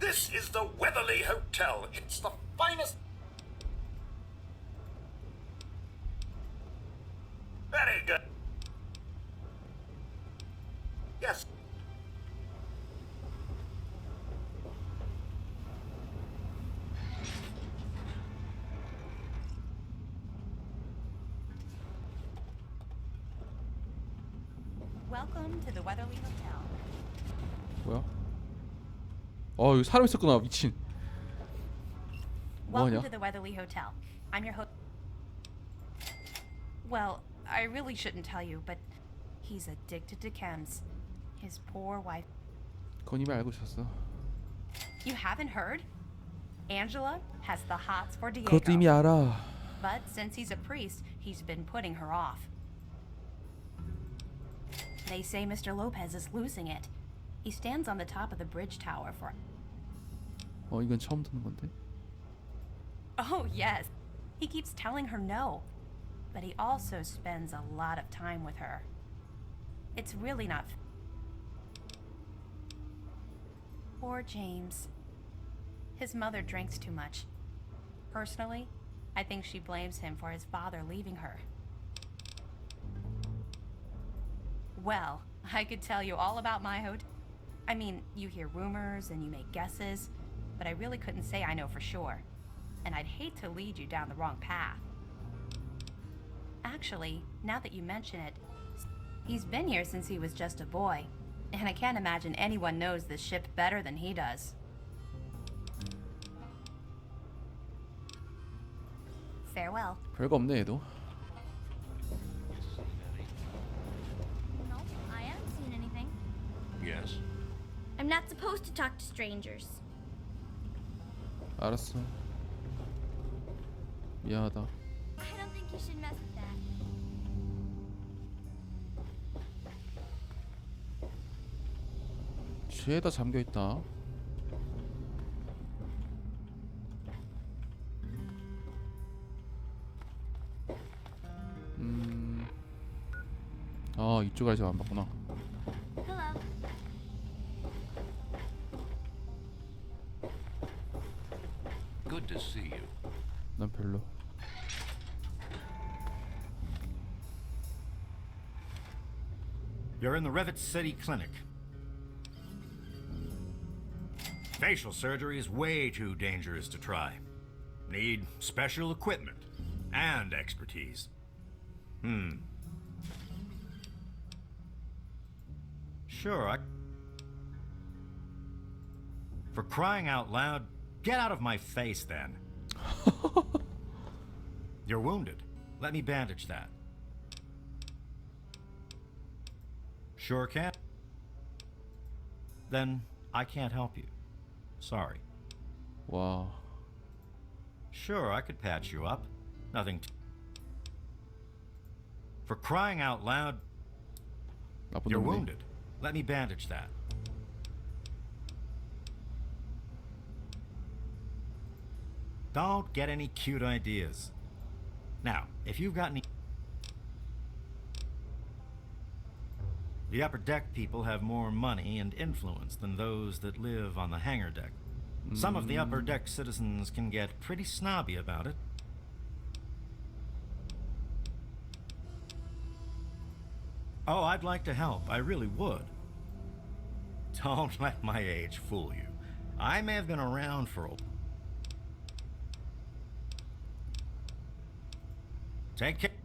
This is the Weatherly Hotel. It's the finest... Very good. Yes. Welcome to the Weatherly Hotel. 뭐야? 여기 사람 있었구나. 미친. Welcome 뭐하냐? to the Weatherly Hotel. I'm your host. Well, I really shouldn't tell you, but he's addicted to chems. His poor wife. 그건 이미 알고 있었어. You haven't heard? Angela has the hots for Diego. 그것도 이미 알아. But since he's a priest, he's been putting her off. They say Mr. Lopez is losing it. He stands on the top of the bridge tower for... 이건 처음 듣는 건데. Oh, yes. He keeps telling her no. But he also spends a lot of time with her. It's really not... Poor James. His mother drinks too much. Personally, I think she blames him for his father leaving her. Well, I could tell you all about my hotel. I mean, you hear rumors and you make guesses, but I really couldn't say I know for sure. And I'd hate to lead you down the wrong path. Actually, now that you mention it, he's been here since he was just a boy, and I can't imagine anyone knows this ship better than he does. Farewell. 별거 없네 얘도. No, I haven't seen anything. Yes? I'm not supposed to talk to strangers. 알았어. 미안하다. I don't think you should mess with that. 쥐에다 잠겨 있다. 이쪽 아직 안 봤구나. Hello. Good to see you. 난 별로. You're in the Rivet City Clinic. Facial surgery is way too dangerous to try. Need special equipment and expertise. Sure, For crying out loud, get out of my face then. You're wounded. Let me bandage that. Sure can. Then I can't help you. Sorry. Wow. Sure, I could patch you up. Nothing to... For crying out loud, you're wounded. Let me bandage that. Don't get any cute ideas. Now, if you've got any... The upper deck people have more money and influence than those that live on the hangar deck. Some of the upper deck citizens can get pretty snobby about it. Oh, I'd like to help. I really would. Don't let my age fool you. I may have been around for a... Take care.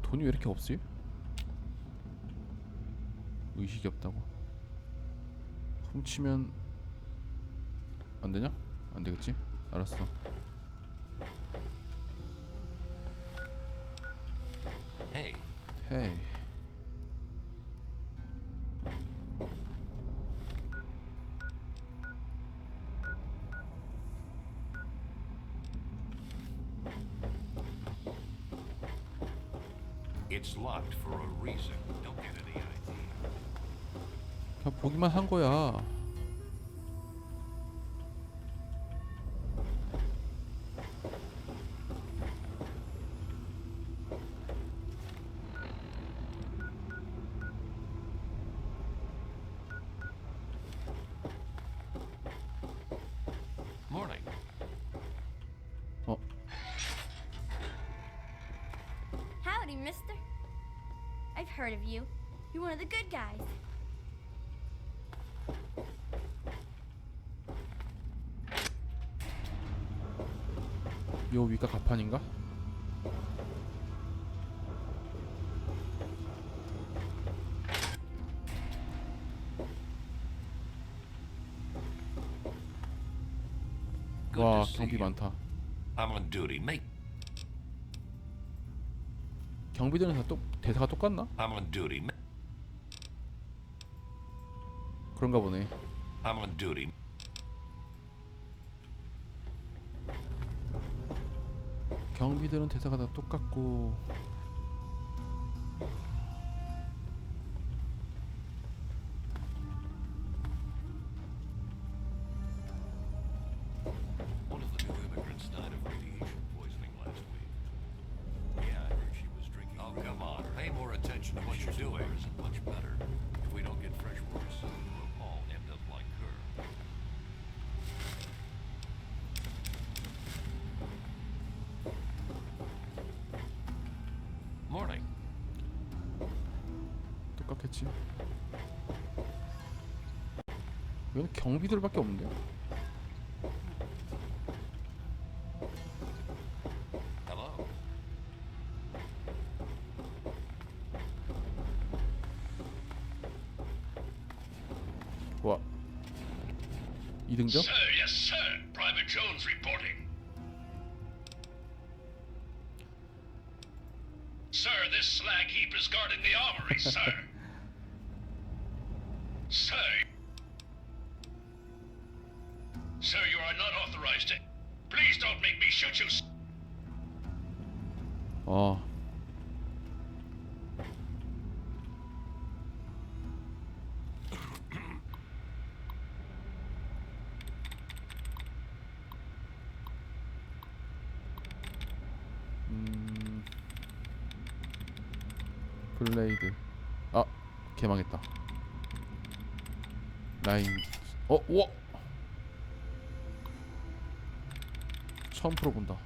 돈이 왜 이렇게 없지? 의식이 없다고. 훔치면 안 되냐? 안 되겠지? 알았어. Hey. Hey. It's locked for a reason. Don't get any idea. 그냥 보기만 한 거야. Morning. Howdy, mister. I've heard of you. You're one of the good guys. 요 위가 가판인가? 와, 경비 많다. I'm on duty. Make. 경비들은 다 대사가 똑같나? I'm on duty. 그런가 보네. I'm on duty. 경비들은 대사가 다 똑같고. One of the new immigrants died of radiation poisoning last week. Yeah, I heard she was drinking. Oh, come on. Pay more attention to what you're doing. Isn't much better. If we don't get fresh water soon, we'll all end up like her. Morning. 똑같겠지. 여기는 경비들밖에 없는데. Hello. 와. 이등병? Sir, yes, sir. Private Jones reporting. Sir, this slag heap is guarding the armory, sir. Sir. Sir, you are not authorized to... Please don't make me shoot you. 어. 블레이드. 아, 개망했다. 라인. 우와. 처음 풀어본다.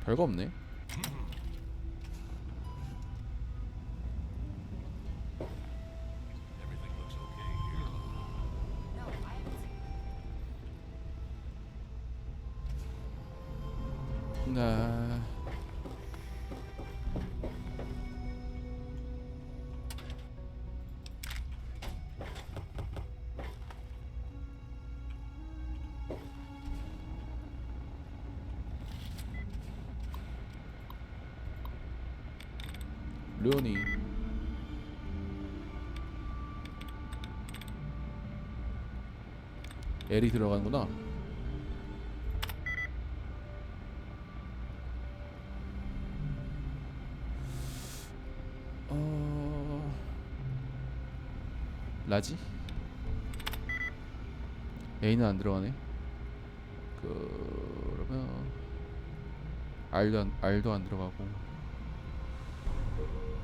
별거 없네. Everything looks okay here. No, I haven't seen. 네. 르오니. 엘이 들어가는구나. 라지? A는 안 들어가네. 그러면 R도 안 들어가고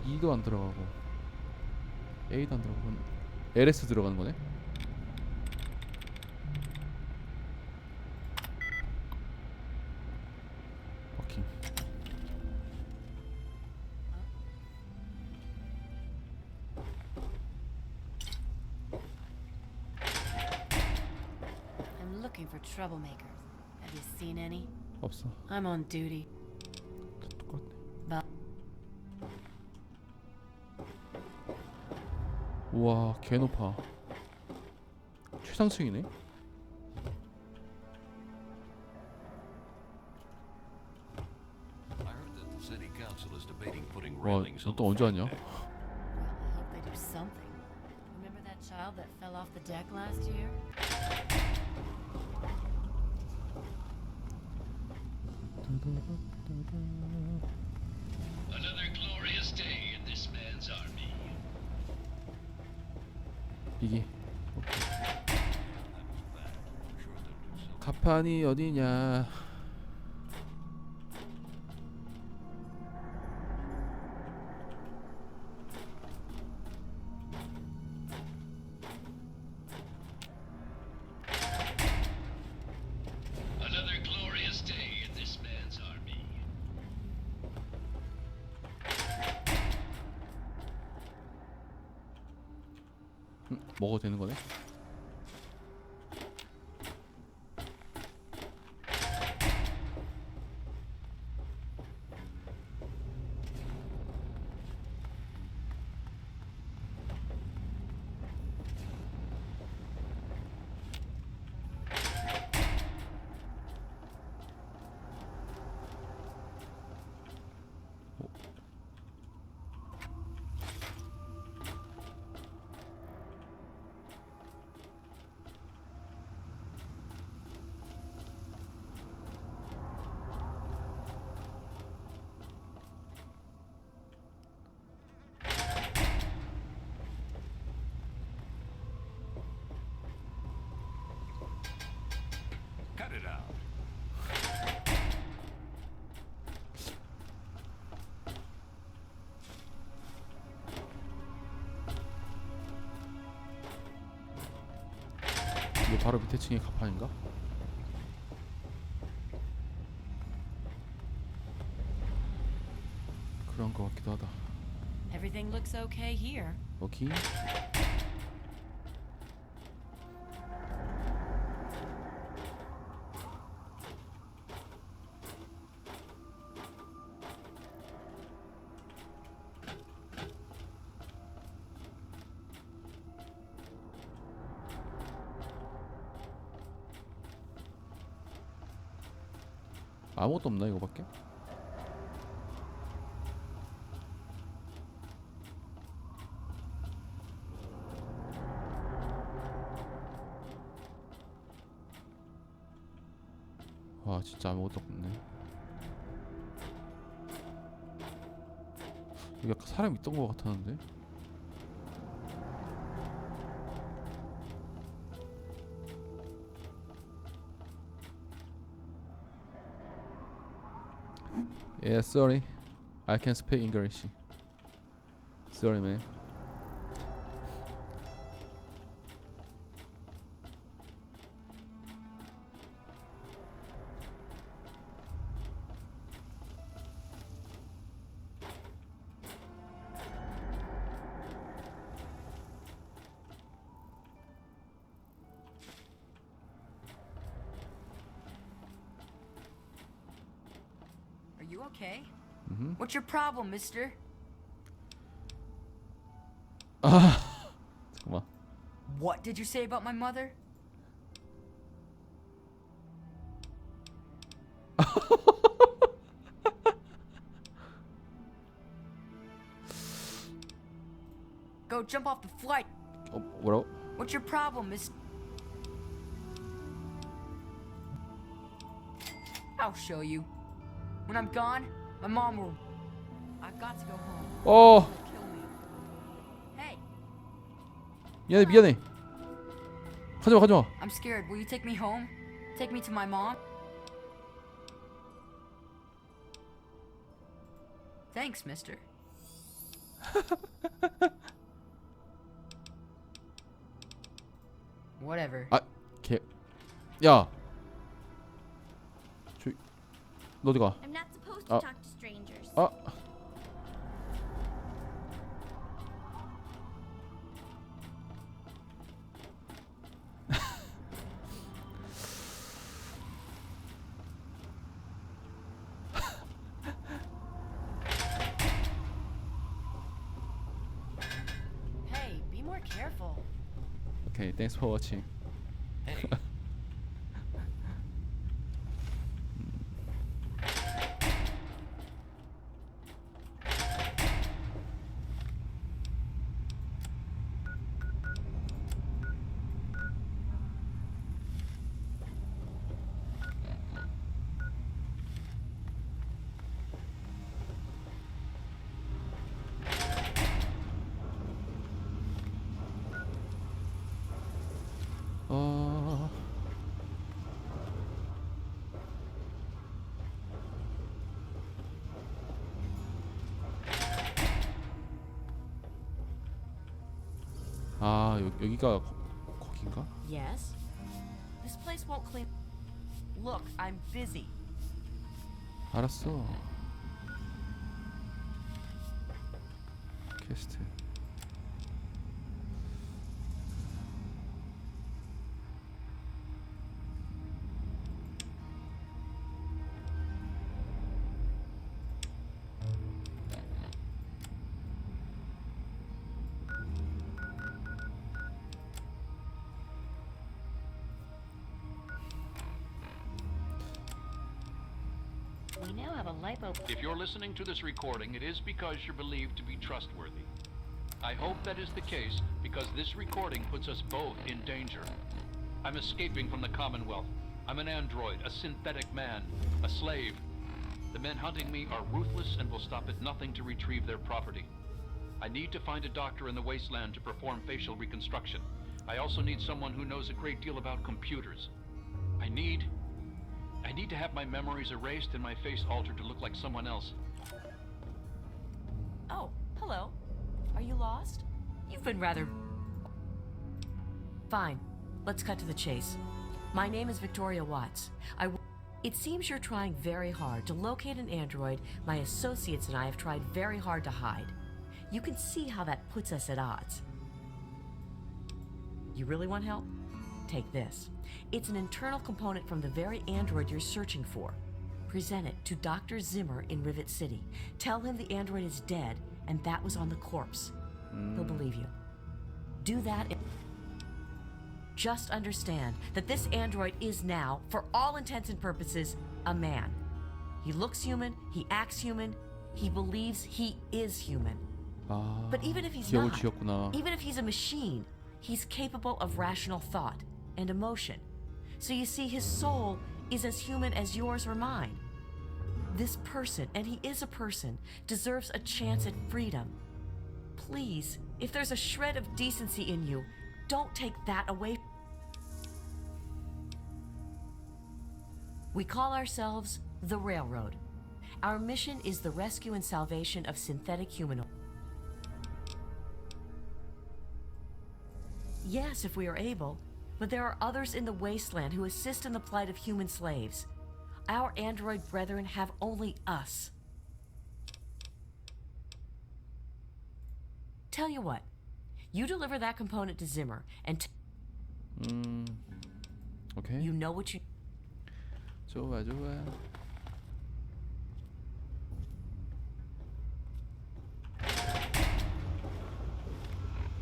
E도 안 들어가고 A도 안 들어가고 LS 들어가는 거네. 버킹. I'm looking for troublemakers. Have you seen any? 없어. I'm on duty. 똑같네. But 우와, 개 높아. 최상층이네. I heard that the city council is debating putting 와, railings 너 on 또 the 언제 front 왔냐? deck. well, I hope they do something. Remember that child that fell off the deck last year? Another glorious day in this man's army. 이게 가판이 어디냐? Another glorious day in this man's army. 먹어도 되는 거네? Cut it out. 이게 바로 밑에 층의 가판인가? 그런 거 같기도 하다. Everything looks okay here. 오케이. 아무것도 없나 이거밖에? 와 진짜 아무것도 없네. 여기 아까 사람 있던 것 같았는데. Yeah, sorry. I can speak English. Sorry, man. Are you okay? Mm-hmm. What's your problem, mister? 잠깐만. What did you say about my mother? Go jump off the flight. 뭐라고? What's your problem, miss? I'll show you. When I'm gone, my mom will. I've got to go home. Oh. Kill me. Hey. 미안해 미안해. 가져와 가져와. I'm scared. Will you take me home? Take me to my mom? Thanks, mister. Whatever. 아 개. 야. 너 어디 가? I'm not supposed to 아. talk to strangers. 아. Hey, be more careful. 오케이, thanks for watching. Hey. 아 여기가 거긴가? Yes? This place won't clean. Look, I'm busy. 알았어. 퀘스트. We now have a lipo. If you're listening to this recording, it is because you're believed to be trustworthy. I hope that is the case because this recording puts us both in danger. I'm escaping from the Commonwealth. I'm an android, a synthetic man, a slave. The men hunting me are ruthless and will stop at nothing to retrieve their property. I need to find a doctor in the wasteland to perform facial reconstruction. I also need someone who knows a great deal about computers. I need to have my memories erased and my face altered to look like someone else. Oh, hello. Are you lost? You've been rather... Fine. Let's cut to the chase. My name is Victoria Watts. It seems you're trying very hard to locate an android my associates and I have tried very hard to hide. You can see how that puts us at odds. You really want help? Take this. It's an internal component from the very android you're searching for. Present it to Dr. Zimmer in Rivet City. Tell him the android is dead and that was on the corpse. He'll believe you. Do that and just understand that this android is now, for all intents and purposes, a man. He looks human, he acts human, he believes he is human. But even if he's not, even if he's a machine, he's capable of rational thought and emotion. So you see, his soul is as human as yours or mine. This person, and he is a person, deserves a chance at freedom. Please, if there's a shred of decency in you, don't take that away. We call ourselves the Railroad. Our mission is the rescue and salvation of synthetic humanoids. Yes, if we are able, but there are others in the wasteland who assist in the plight of human slaves. Our android brethren have only us. Tell you what, you deliver that component to Zimmer and okay. You know what you... 좋아 좋아.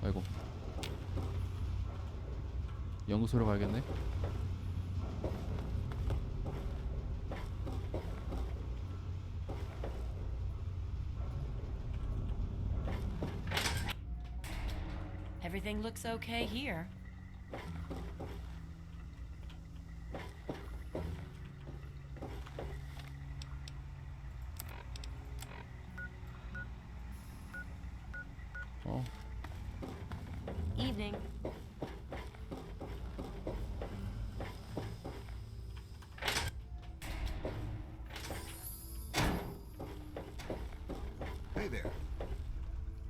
아이고. 연구소로 가야겠네. Everything looks okay here. 어. Evening.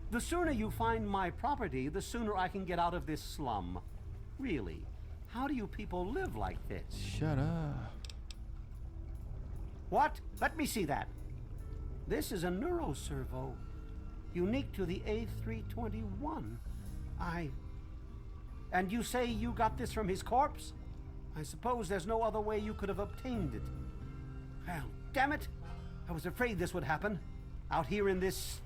The sooner you find my property, the sooner I can get out of this slum. Really, how do you people live like this? Shut up. What? Let me see that. This is a neuroservo, unique to the A321. And you say you got this from his corpse? I suppose there's no other way you could have obtained it. Well, damn it! I was afraid this would happen. Out here in this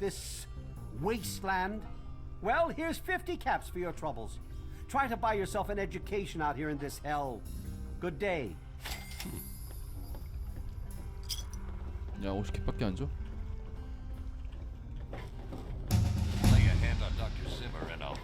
wasteland. Well, here's 50 caps for your troubles. Try to buy yourself an education out here in this hell. Good day. 야, 50캡밖에 안 줘? Lay a hand on Dr. Zimmer and I'll...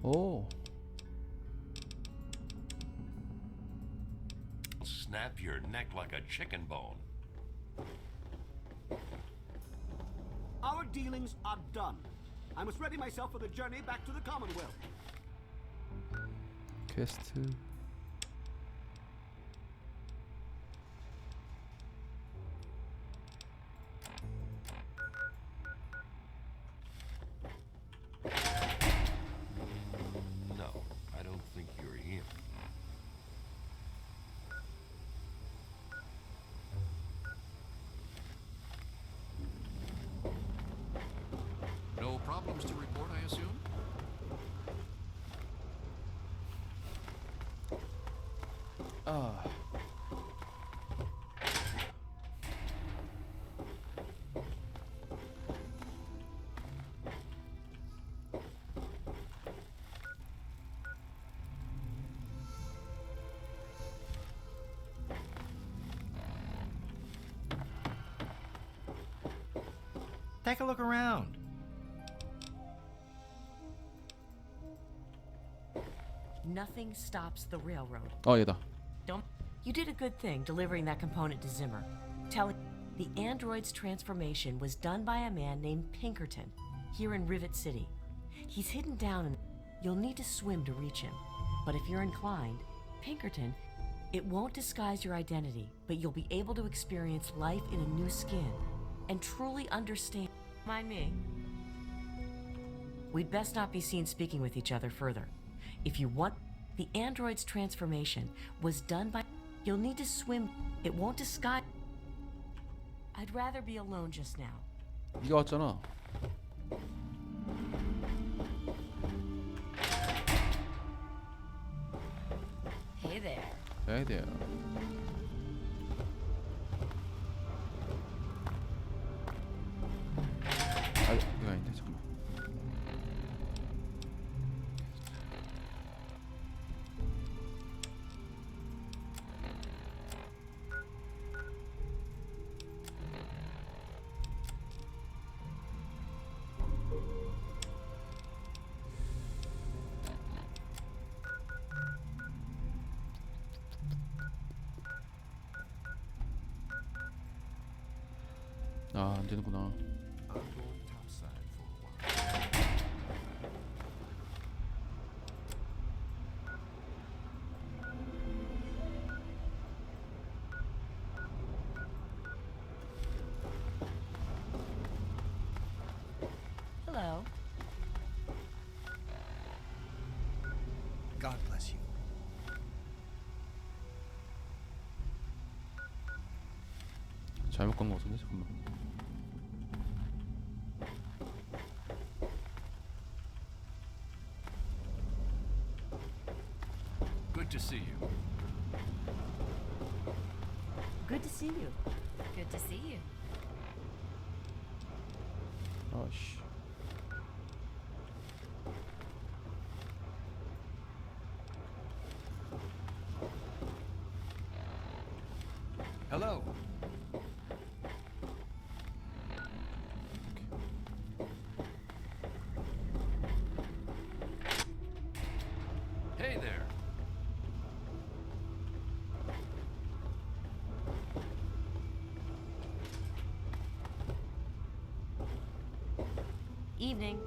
오. Snap your neck like a chicken bone. Our dealings are done. I must ready myself for the journey back to the Commonwealth. 퀘스트. No, I don't think you're him. No problems to report, I assume? 아. Take a look around. Nothing stops the railroad. 어, 얘다. Don't. You did a good thing delivering that component to Zimmer. Telling the android's transformation was done by a man named Pinkerton here in Rivet City. He's hidden down and you'll need to swim to reach him. But if you're inclined, Pinkerton, it won't disguise your identity, but you'll be able to experience life in a new skin and truly understand. Mind me. We'd best not be seen speaking with each other further. If you want, the android's transformation was done by. You'll need to swim. It won't disguise. I'd rather be alone just now. 네가 왔잖아. Hey there. Hey there. 아, 이거 아닌데 잠깐만. 아, 안 되는구나. Hello. God bless you. 잘못 간 거 같은데 잠깐만. Good to see you. Good to see you. Good to see you. Oh 씨. Hello. Hey there. Evening.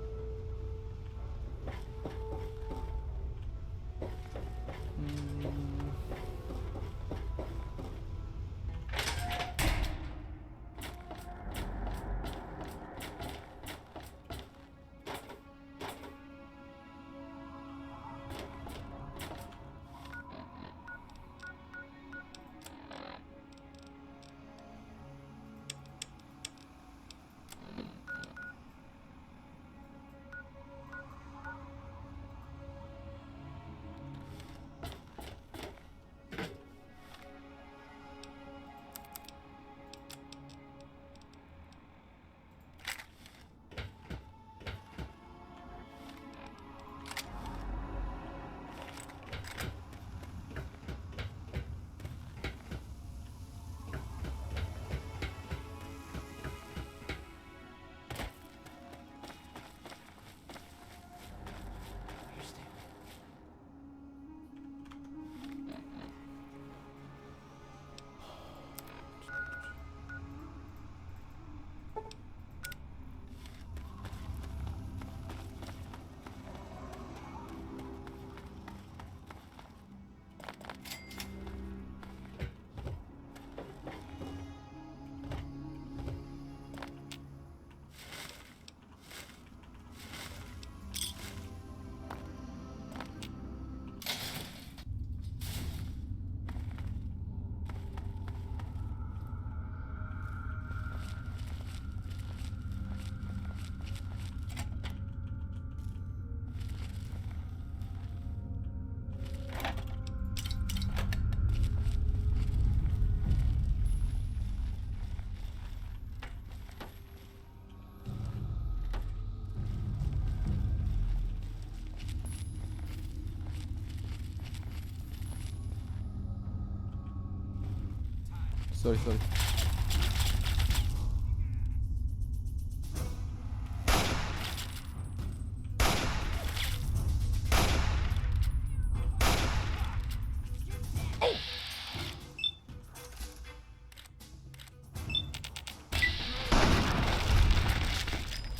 Sorry, sorry.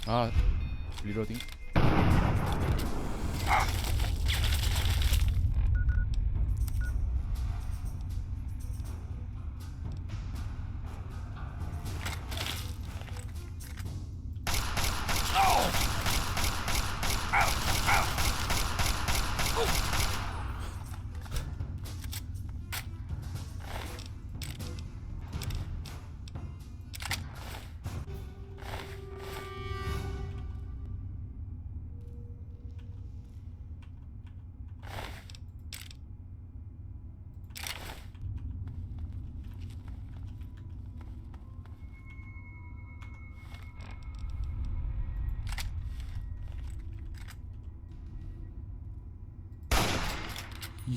아, 리로딩.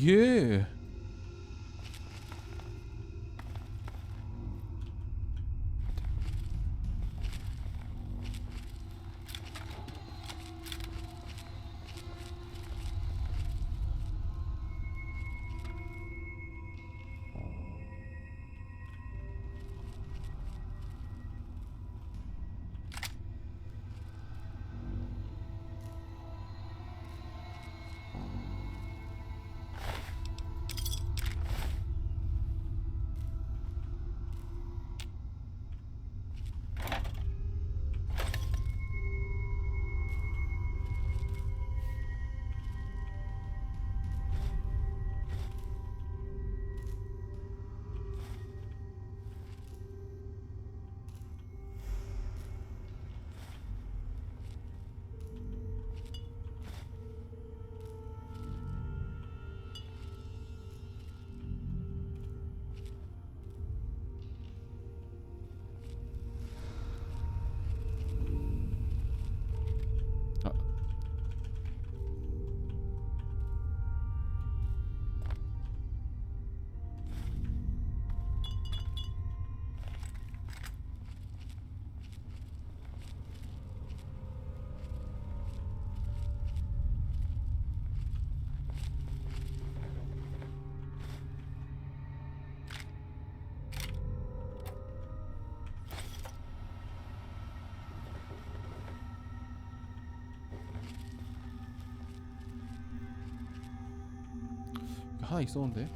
예. 하나 있었는데.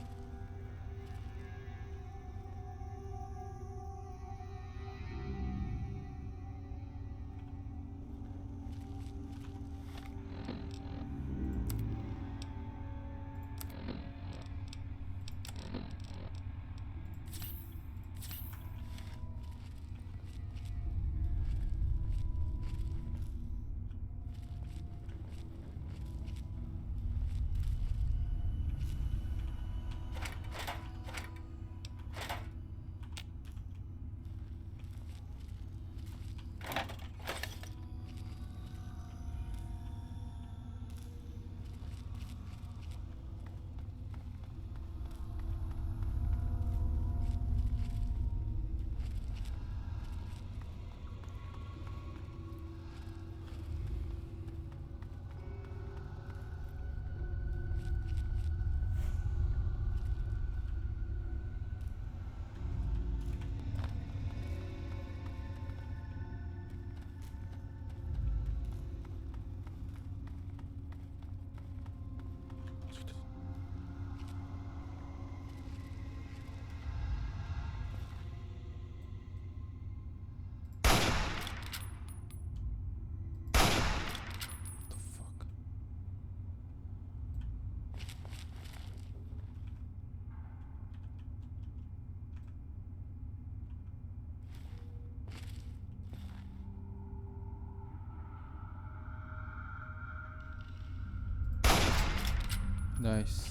나이스.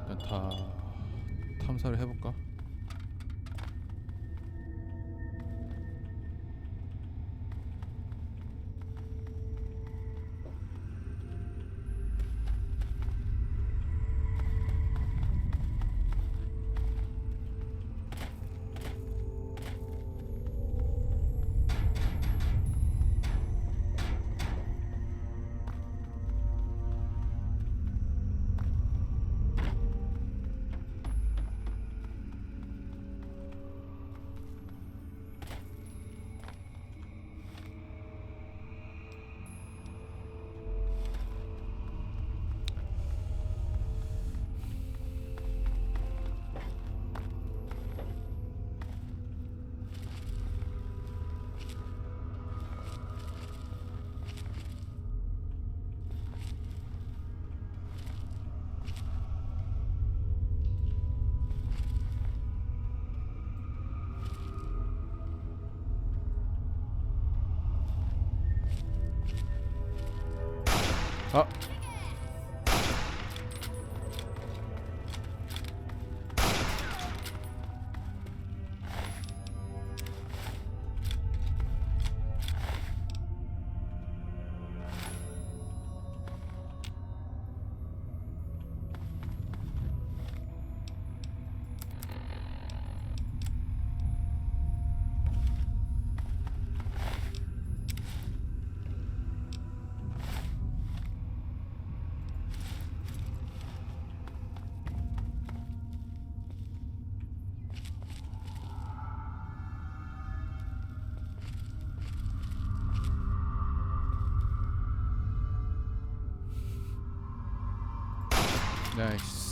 일단 다 탐사를 해볼까? 아. 나이스.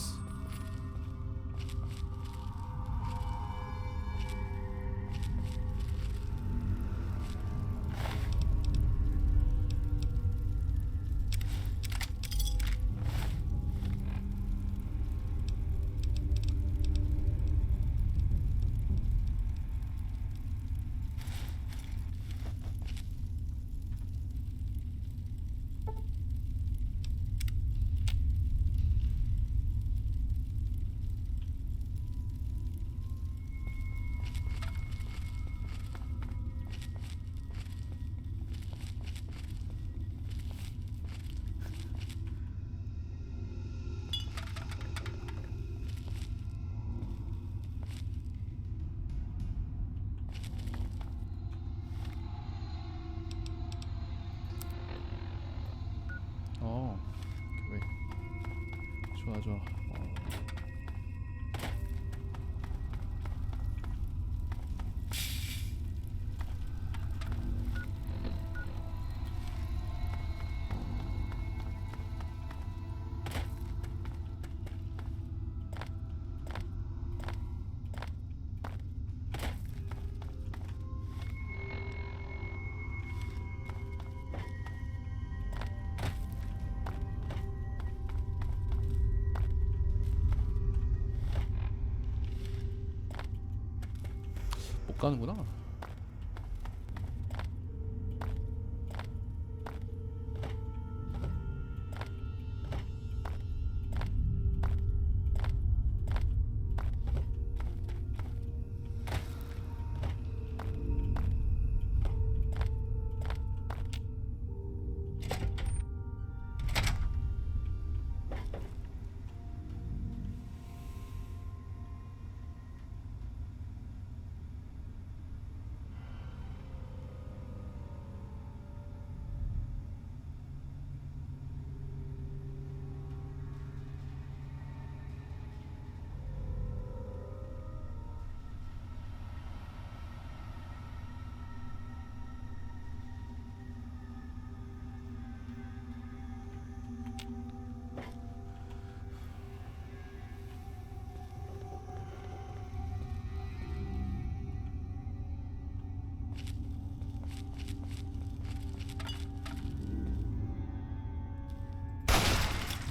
못 가는구나.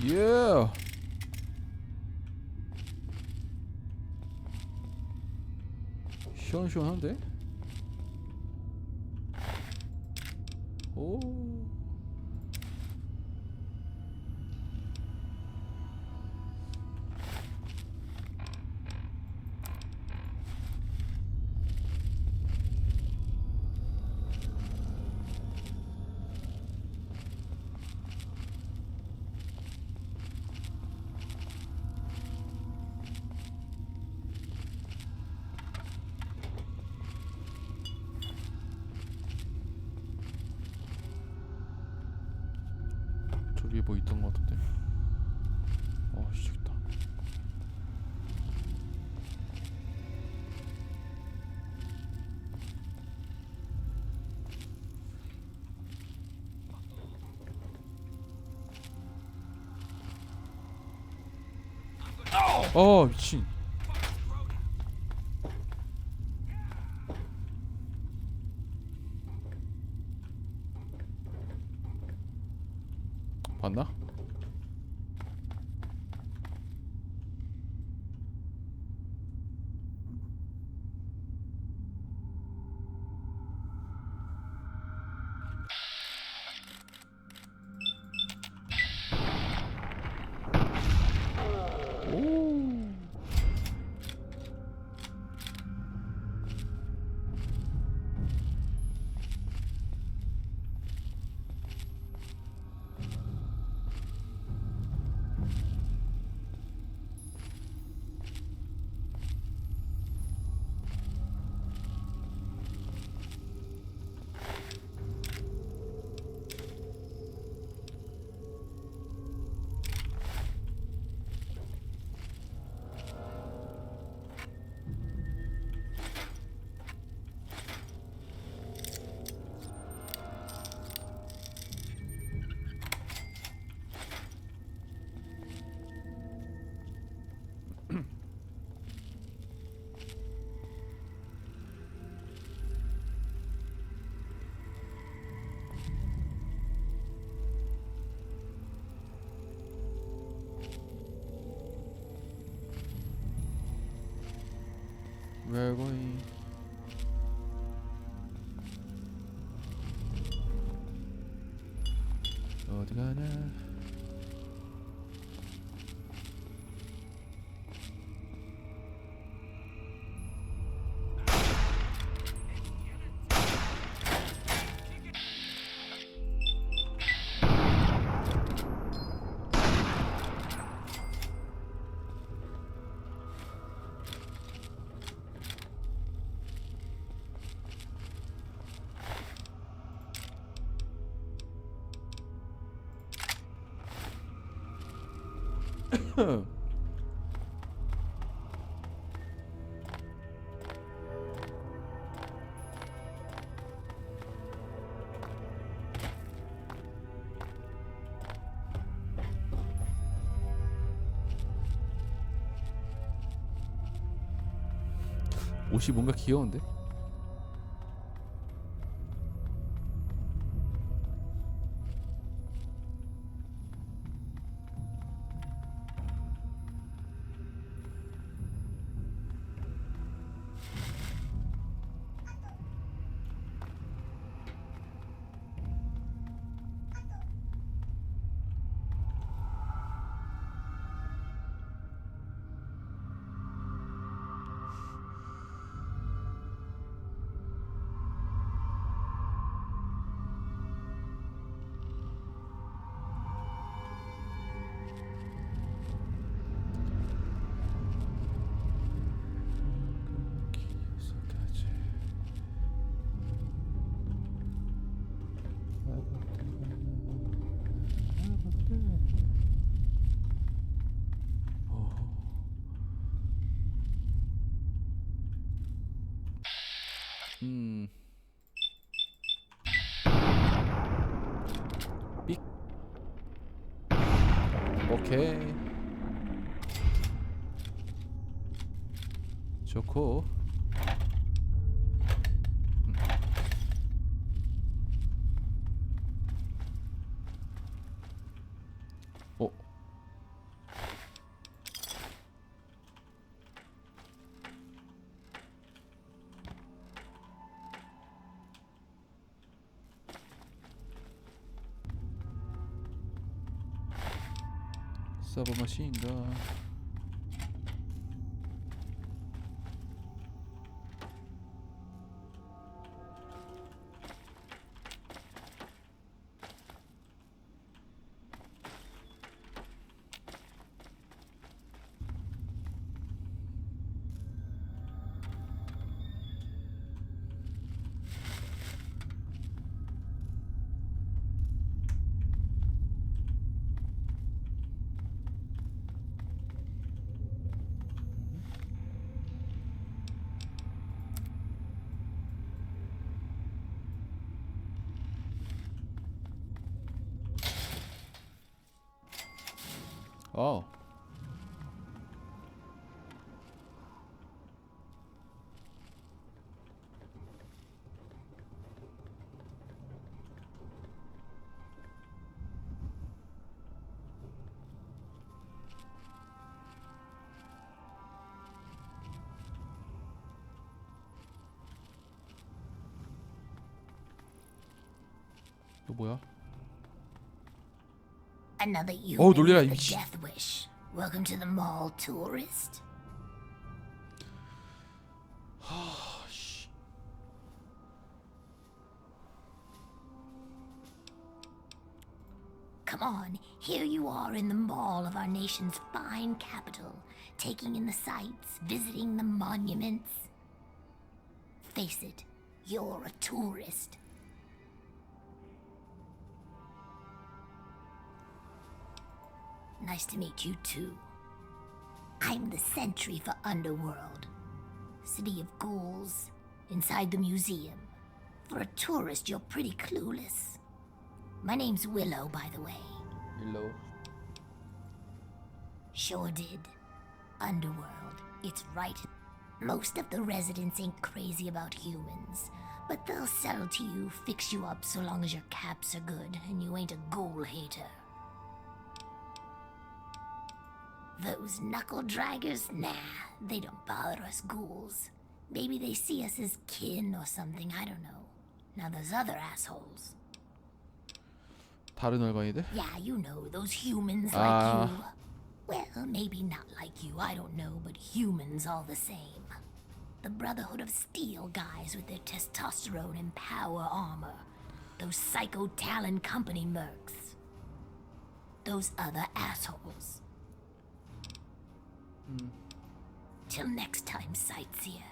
예. 시원시원한데? 오. 저기 뭐 있던 것 같은데. 저기다. 미친. 봤나? Where are we? 어디 가냐? 옷이 뭔가 귀여운데? 삑. 오케이. 좋고. 어. 서버 머신인가? 어. 또 뭐야? Another Oh, human 놀래라, with the 이씨. death wish. Welcome to the mall, tourist. Come on, here you are in the mall of our nation's fine capital, taking in the sights, visiting the monuments. Face it, you're a tourist. Nice to meet you too. I'm the sentry for Underworld. City of ghouls, inside the museum. For a tourist, you're pretty clueless. My name's Willow, by the way. Willow. Sure did. Underworld, it's right. Most of the residents ain't crazy about humans, but they'll settle to you, fix you up so long as your caps are good and you ain't a ghoul hater. Those knuckle draggers? Nah, they don't bother us ghouls. Maybe they see us as kin or something, I don't know. Now those other assholes. 다른 얼간이들? Yeah, you know, those humans Ah. like you. Well, maybe not like you, I don't know, but humans all the same. The Brotherhood of Steel guys with their testosterone and power armor. Those Psycho Talon Company mercs. Those other assholes. Till next time, sightseer.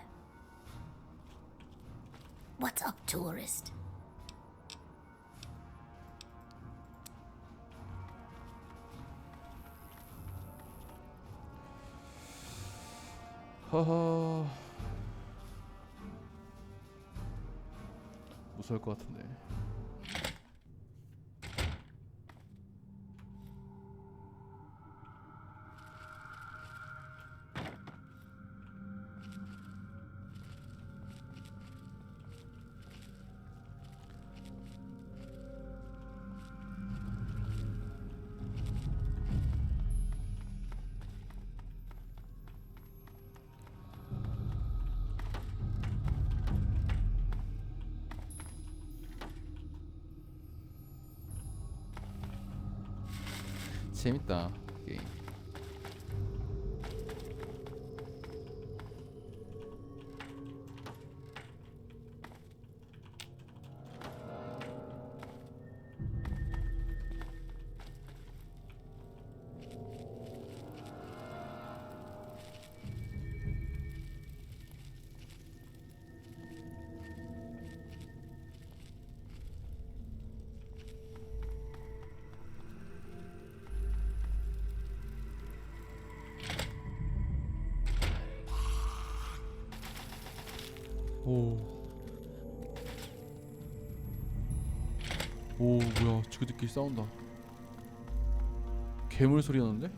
What's up, tourist? 허허. 무서울 것 같은데. 재밌다 게임. 오. 오 뭐야 지그들끼리 싸운다. 괴물 소리 나는데?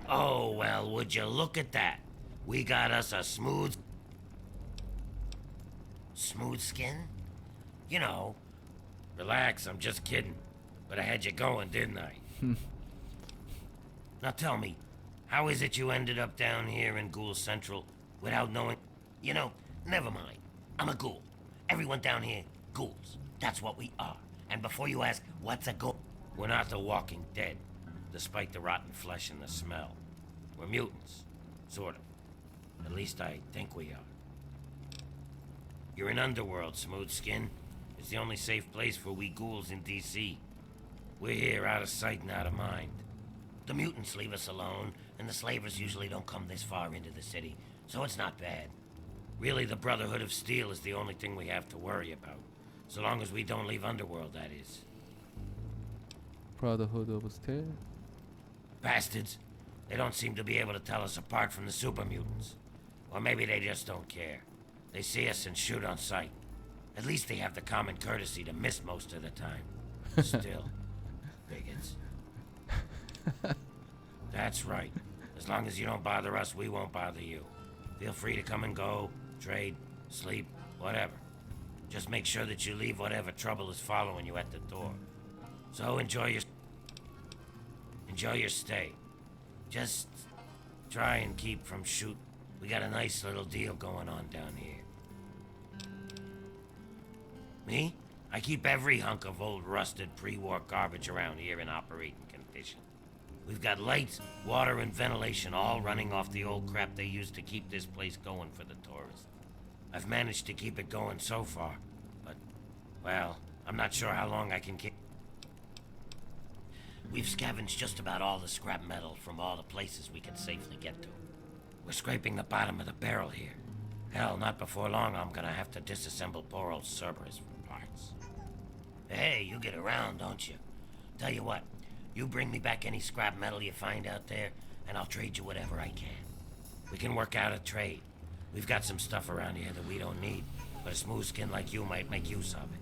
Oh, well, would you look at that? We got us a smooth skin? You know. Relax, I'm just kidding. But I had you going, didn't I? Now tell me, how is it you ended up down here in Ghoul Central without knowing? You know, never mind. I'm a ghoul. Everyone down here, ghouls. That's what we are. And before you ask, what's a ghoul? We're not the Walking Dead, despite the rotten flesh and the smell. We're mutants. Sort of. At least I think we are. You're in Underworld, Smooth Skin. It's the only safe place for we ghouls in D.C. We're here out of sight and out of mind. The mutants leave us alone, and the slavers usually don't come this far into the city, so it's not bad. Really, the Brotherhood of Steel is the only thing we have to worry about. So long as we don't leave Underworld, that is. Brotherhood of Steel? Bastards. They don't seem to be able to tell us apart from the super mutants. Or maybe they just don't care. They see us and shoot on sight. At least they have the common courtesy to miss most of the time. Still, bigots. That's right. As long as you don't bother us, we won't bother you. Feel free to come and go, trade, sleep, whatever. Just make sure that you leave whatever trouble is following you at the door. So enjoy your stay. Just try and keep from shoot. We got a nice little deal going on down here. Me? I keep every hunk of old rusted pre-war garbage around here in operating condition. We've got lights, water, and ventilation all running off the old crap they used to keep this place going for the tourists. I've managed to keep it going so far, but, well, I'm not sure how long I can keep. We've scavenged just about all the scrap metal from all the places we can safely get to. We're scraping the bottom of the barrel here. Hell, not before long I'm gonna have to disassemble poor old Cerberus from parts. Hey, you get around, don't you? Tell you what, you bring me back any scrap metal you find out there, and I'll trade you whatever I can. We can work out a trade. We've got some stuff around here that we don't need, but a smooth skin like you might make use of it.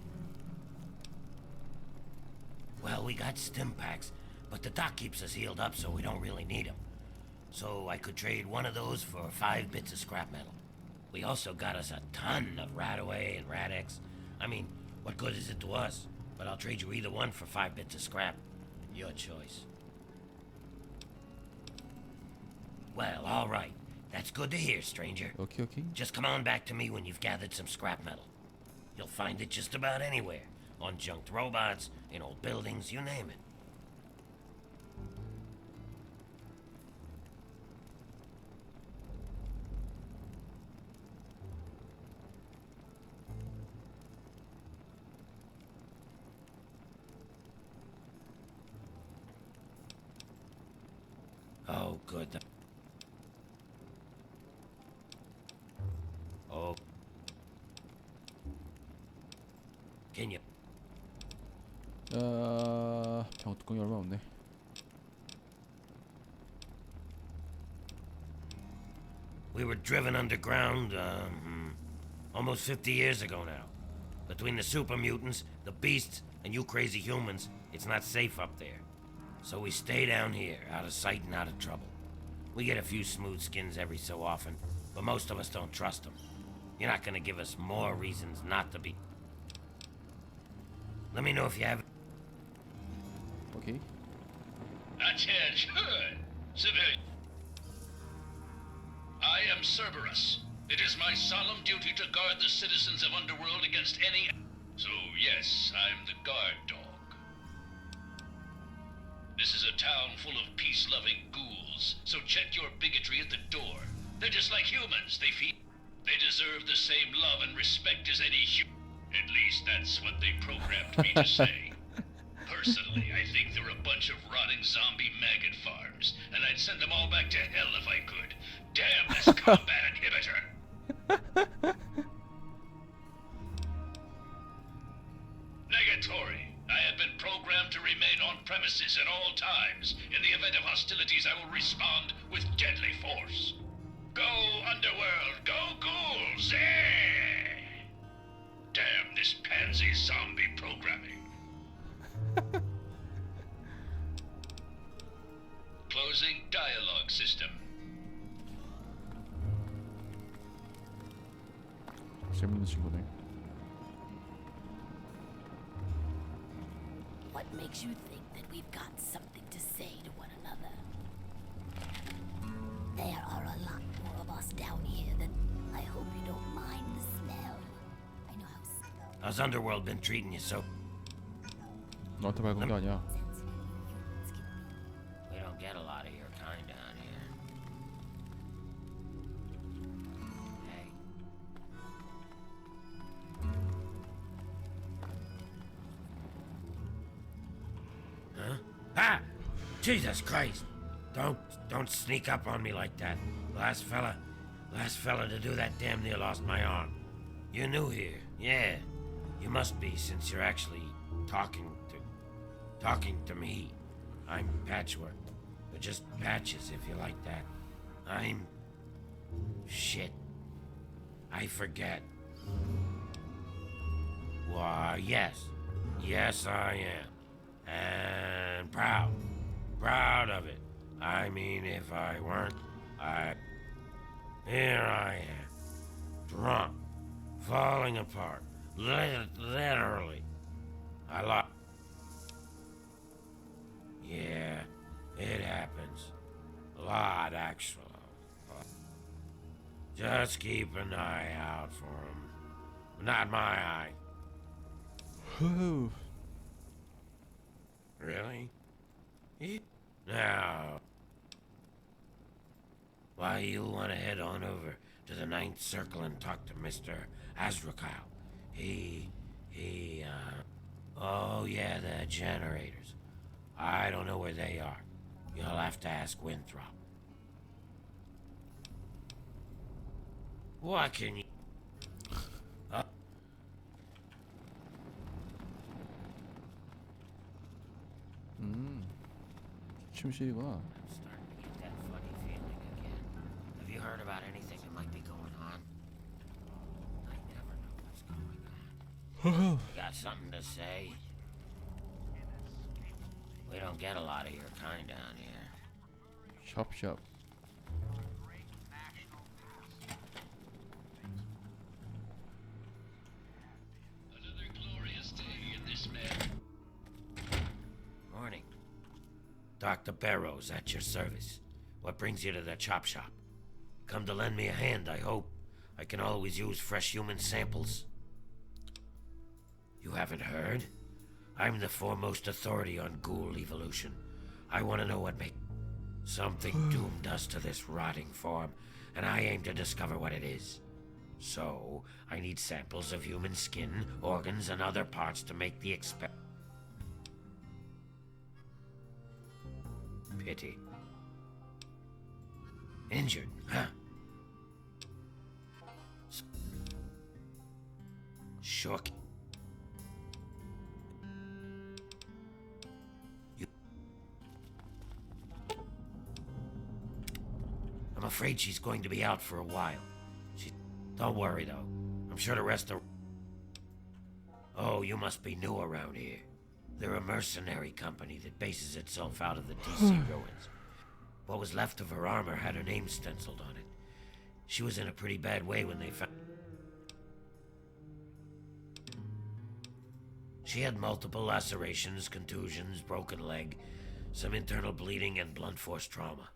Well, we got stim packs, but the doc keeps us healed up so we don't really need them. So I could trade one of those for 5 bits of scrap metal. We also got us a ton of Radaway and Radex. I mean, what good is it to us? But I'll trade you either one for 5 bits of scrap. Your choice. Well, all right. That's good to hear, stranger. Okay. Just come on back to me when you've gathered some scrap metal. You'll find it just about anywhere. On junked robots, in old buildings, you name it. Oh, good. Oh. Can you? 병 뚜껑이 얼마 없네. We were driven underground, almost 50 years ago now. Between the super mutants, the beasts, and you crazy humans, it's not safe up there. So we stay down here, out of sight and out of trouble. We get a few smooth skins every so often, but most of us don't trust them. You're not gonna give us more reasons not to be. Let me know if you have. Okay. Attention! Civilian. I am Cerberus. It is my solemn duty to guard the citizens of Underworld against any... So yes, I'm the guard dog. This is a town full of peace-loving ghouls, so check your bigotry at the door. They're just like humans. They deserve the same love and respect as any human. At least that's what they programmed me to say. Personally, I think they're a bunch of rotting zombie maggot farms, and I'd send them all back to hell if I could. Damn this combat inhibitor! Negatory. I have been programmed to remain on premises at all times. In the event of hostilities, I will respond with deadly force. Go, Underworld! Go, ghouls! Eh! Damn this pansy zombie programming. Closing dialogue system. 재밌는 친구네. What makes you think that we've got something to say to one another? There are a lot more of us down here than... I hope you don't mind the smell. I know how... How's Underworld been treating you so? 너한테 밝은 게 아니야. We don't get a lot of your kind down here. Hey. Huh? Ah! Jesus Christ! Don't sneak up on me like that. Last fella to do that damn near lost my arm. You're new here, yeah. You must be, since you're actually talking to me. I'm Patchwork, but just Patches if you like that. I'm... shit. I forget. Why, yes. Yes, I am. And proud of it. I mean, if I weren't, here I am. Drunk. Falling apart. Literally. I lost. Yeah, it happens. A lot, actually. Just keep an eye out for him. Not my eye. Really? Now, why you want to head on over to the Ninth Circle and talk to Mr. Azrakal? Oh yeah, the generators. I don't know where they are. You'll have to ask Winthrop. What can you... 침실이구나. I'm starting to get that funny feeling again. Have you heard about anything that might be going on? I never know what's going on. You got something to say? We don't get a lot of your kind down here. 샵샵. Another glorious day in this man. Morning. Dr. Barrows at your service. What brings you to the chop shop? Come to lend me a hand, I hope. I can always use fresh human samples. You haven't heard? I'm the foremost authority on ghoul evolution. I want to know what makes something doom does to this rotting form, and I aim to discover what it is. So, I need samples of human skin, organs, and other parts to make the experiment. Pity. Injured, huh? Shook. I'm afraid she's going to be out for a while. Don't worry, though. I'm sure the rest are... Oh, you must be new around here. They're a mercenary company that bases itself out of the DC ruins. What was left of her armor had her name stenciled on it. She was in a pretty bad way when they found... She had multiple lacerations, contusions, broken leg, some internal bleeding, and blunt force trauma.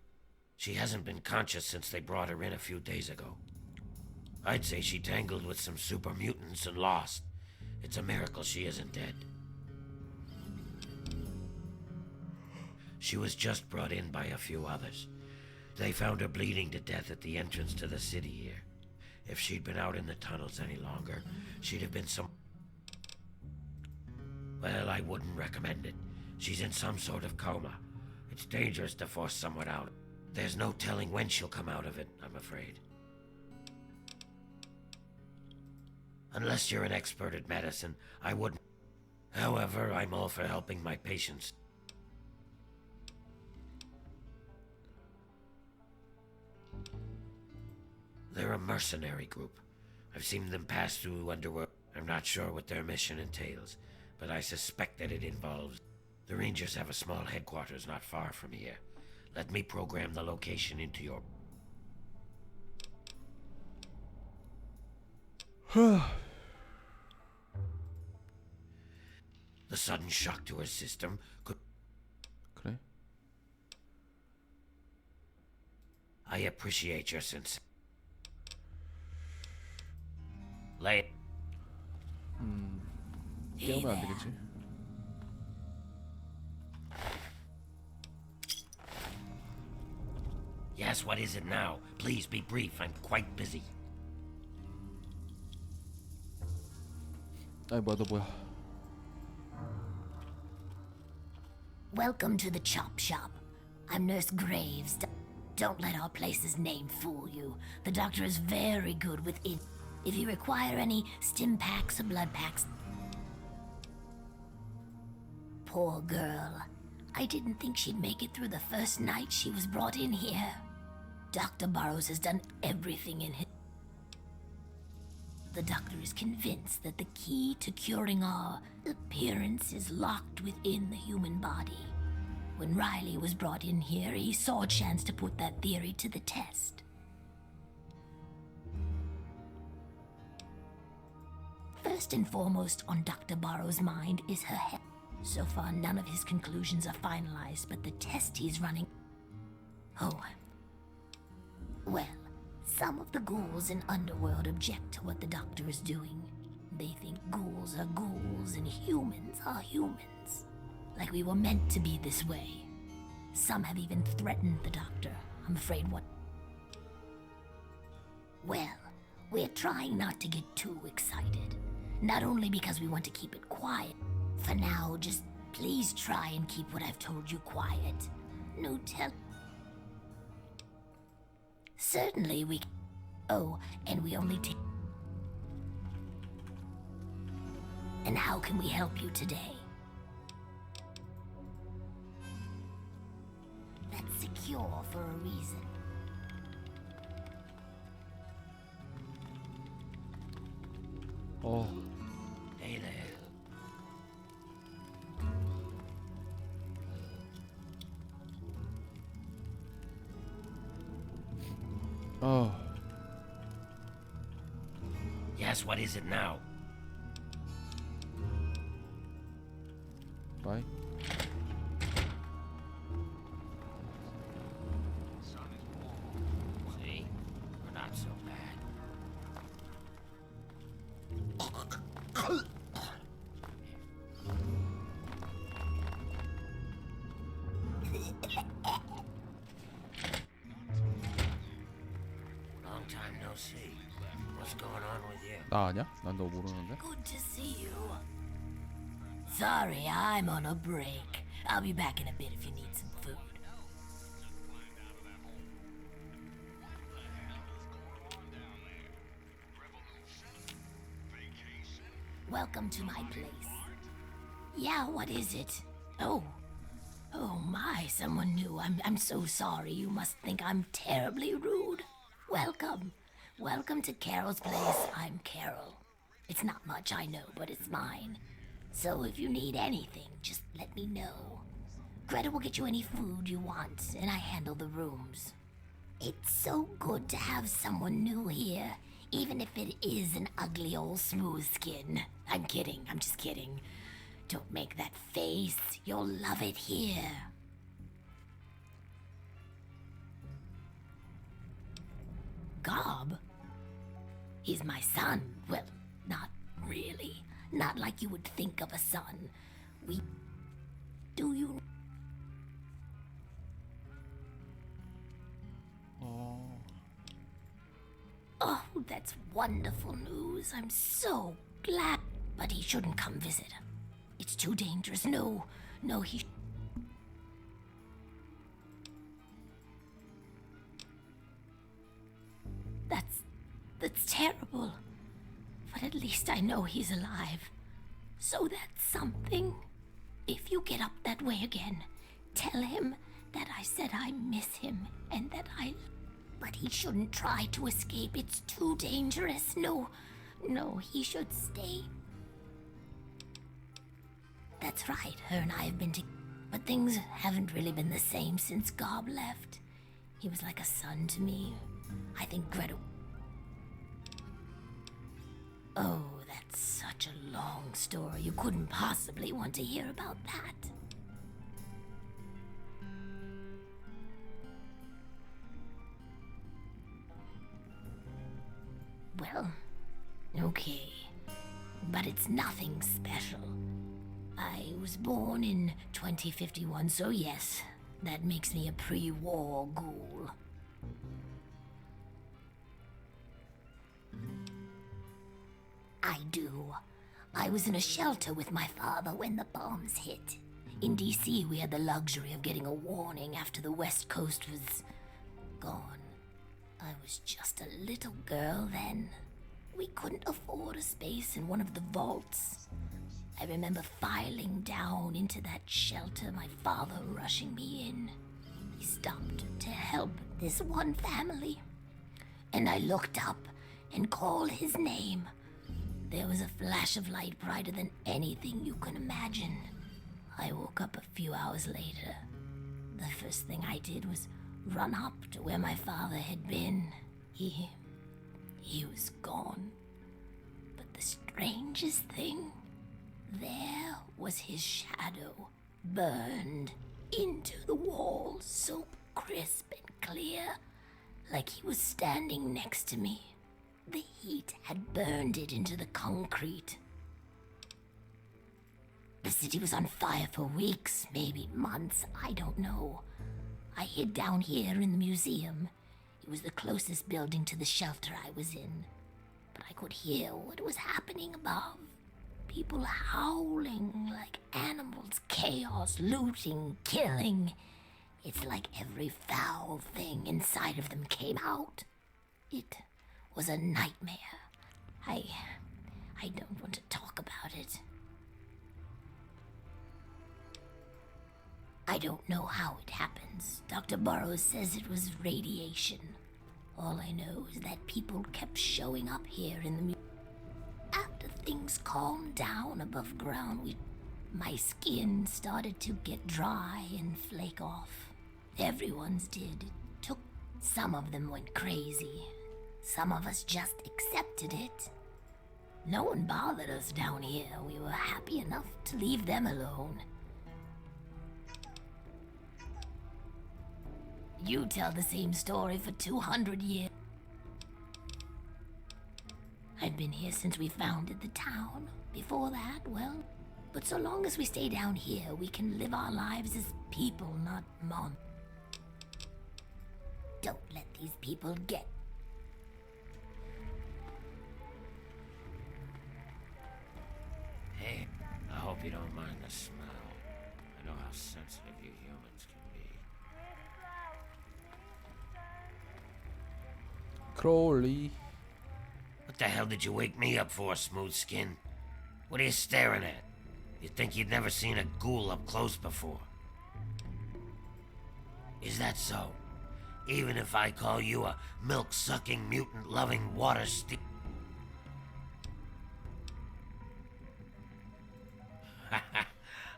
She hasn't been conscious since they brought her in a few days ago. I'd say she tangled with some super mutants and lost. It's a miracle she isn't dead. She was just brought in by a few others. They found her bleeding to death at the entrance to the city here. If she'd been out in the tunnels any longer, she'd have been some... Well, I wouldn't recommend it. She's in some sort of coma. It's dangerous to force someone out. There's no telling when she'll come out of it, I'm afraid. Unless you're an expert at medicine, I wouldn't. However, I'm all for helping my patients. They're a mercenary group. I've seen them pass through underworld. I'm not sure what their mission entails, but I suspect that it involves... The Rangers have a small headquarters not far from here. Let me program the location into your... The sudden shock to her system could... 그래? I appreciate your sense. Late. 깨우면 안 되겠지. Yes, what is it now? Please be brief. I'm quite busy. 아이 뭐야 너 뭐야? Welcome to the chop shop. I'm Nurse Graves. Don't let our place's name fool you. The doctor is very good with it. If you require any stim packs or blood packs... Poor girl. I didn't think she'd make it through the first night she was brought in here. Dr. Burrows has done everything in his... The doctor is convinced that the key to curing our appearance is locked within the human body. When Riley was brought in here, he saw a chance to put that theory to the test. First and foremost on Dr. Burrows' mind is her health. So far, none of his conclusions are finalized, but the test he's running... Oh. Well, some of the ghouls in Underworld object to what the doctor is doing. They think ghouls are ghouls and humans are humans. Like we were meant to be this way. Some have even threatened the doctor. I'm afraid what... Well, we're trying not to get too excited. Not only because we want to keep it quiet. For now, just please try and keep what I've told you quiet. No tell... Certainly we... Oh, and we only take... And how can we help you today? That's secure for a reason. Oh. Hey there. Oh. Yes, what is it now? Bye. See? We're not so bad. Long time no see. What's going on with you? 나 아니야? 난 너 모르는데. Good to see you. Sorry, I'm on a break. I'll be back in a bit if you need some food. Welcome to my place. Yeah, what is it? Oh. Oh my, someone new. I'm so sorry. You must think I'm terribly rude. Welcome. Welcome to Carol's place. I'm Carol. It's not much, I know, but it's mine. So if you need anything, just let me know. Greta will get you any food you want, and I handle the rooms. It's so good to have someone new here, even if it is an ugly old smooth skin. I'm kidding, I'm just kidding. Don't make that face, you'll love it here. Gob? He's my son. Well, not really. Not like you would think of a son. Do you? Oh, that's wonderful news. I'm so glad. But he shouldn't come visit. It's too dangerous. No, he... That's terrible. But at least I know he's alive. So that's something. If you get up that way again, tell him that I said I miss him and that But he shouldn't try to escape. It's too dangerous. No, he should stay. That's right, her and I have been together. But things haven't really been the same since Gob left. He was like a son to me. I think Greta... Oh, that's such a long story. You couldn't possibly want to hear about that. Well, okay. But it's nothing special. I was born in 2051, so yes, that makes me a pre-war ghoul. I do. I was in a shelter with my father when the bombs hit. In DC, we had the luxury of getting a warning after the West Coast was gone. I was just a little girl then. We couldn't afford a space in one of the vaults. I remember filing down into that shelter, my father rushing me in. He stopped to help this one family. And I looked up and called his name. There was a flash of light brighter than anything you can imagine. I woke up a few hours later. The first thing I did was run up to where my father had been. He was gone. But the strangest thing, there was his shadow, burned into the wall, so crisp and clear, like he was standing next to me. The heat had burned it into the concrete. The city was on fire for weeks, maybe months, I don't know. I hid down here in the museum. It was the closest building to the shelter I was in. But I could hear what was happening above. People howling like animals, chaos, looting, killing. It's like every foul thing inside of them came out. It was a nightmare. I don't want to talk about it. I don't know how it happens. Dr. Burroughs says it was radiation. All I know is that people kept showing up here in the After things calmed down above ground, my skin started to get dry and flake off. Everyone's did. Some of them went crazy. Some of us just accepted it. No one bothered us down here. We were happy enough to leave them alone. You tell the same story for 200 years. I've been here since we founded the town. Before that, well, but so long as we stay down here, we can live our lives as people, not monsters. Don't let these people get... Hey, I hope you don't mind the smell. I know how sensitive you humans can be. Crowley. What the hell did you wake me up for, Smooth Skin? What are you staring at? You think you'd never seen a ghoul up close before? Is that so? Even if I call you a milk-sucking, mutant-loving water steam...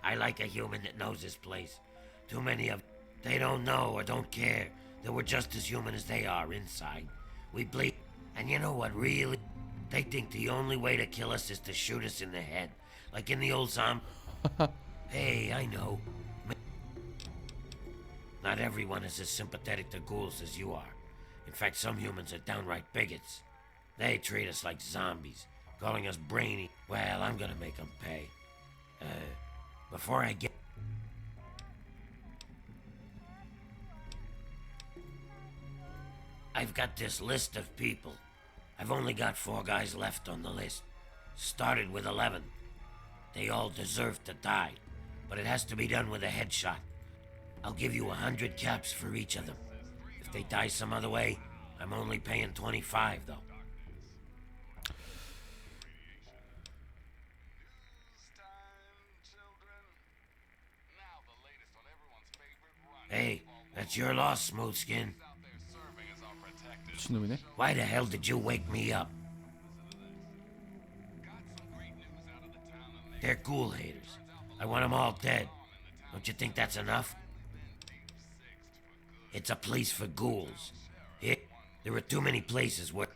I like a human that knows his place. Too many of... They don't know or don't care that we're just as human as they are inside. We bleed. And you know what, really? They think the only way to kill us is to shoot us in the head. Like in the old zombie... Hey, I know. Not everyone is as sympathetic to ghouls as you are. In fact, some humans are downright bigots. They treat us like zombies, calling us brainy. Well, I'm gonna make them pay. Before I get... I've got this list of people. I've only got 4 guys left on the list. Started with 11. They all deserve to die, but it has to be done with a headshot. I'll give you 100 caps for each of them. If they die some other way, I'm only paying 25, though. Hey, that's your loss, Smoothskin. 미친놈이네. Why the hell did you wake me up? They're ghoul haters. I want them all dead. Don't you think that's enough? It's a place for ghouls. Here, there are too many places where...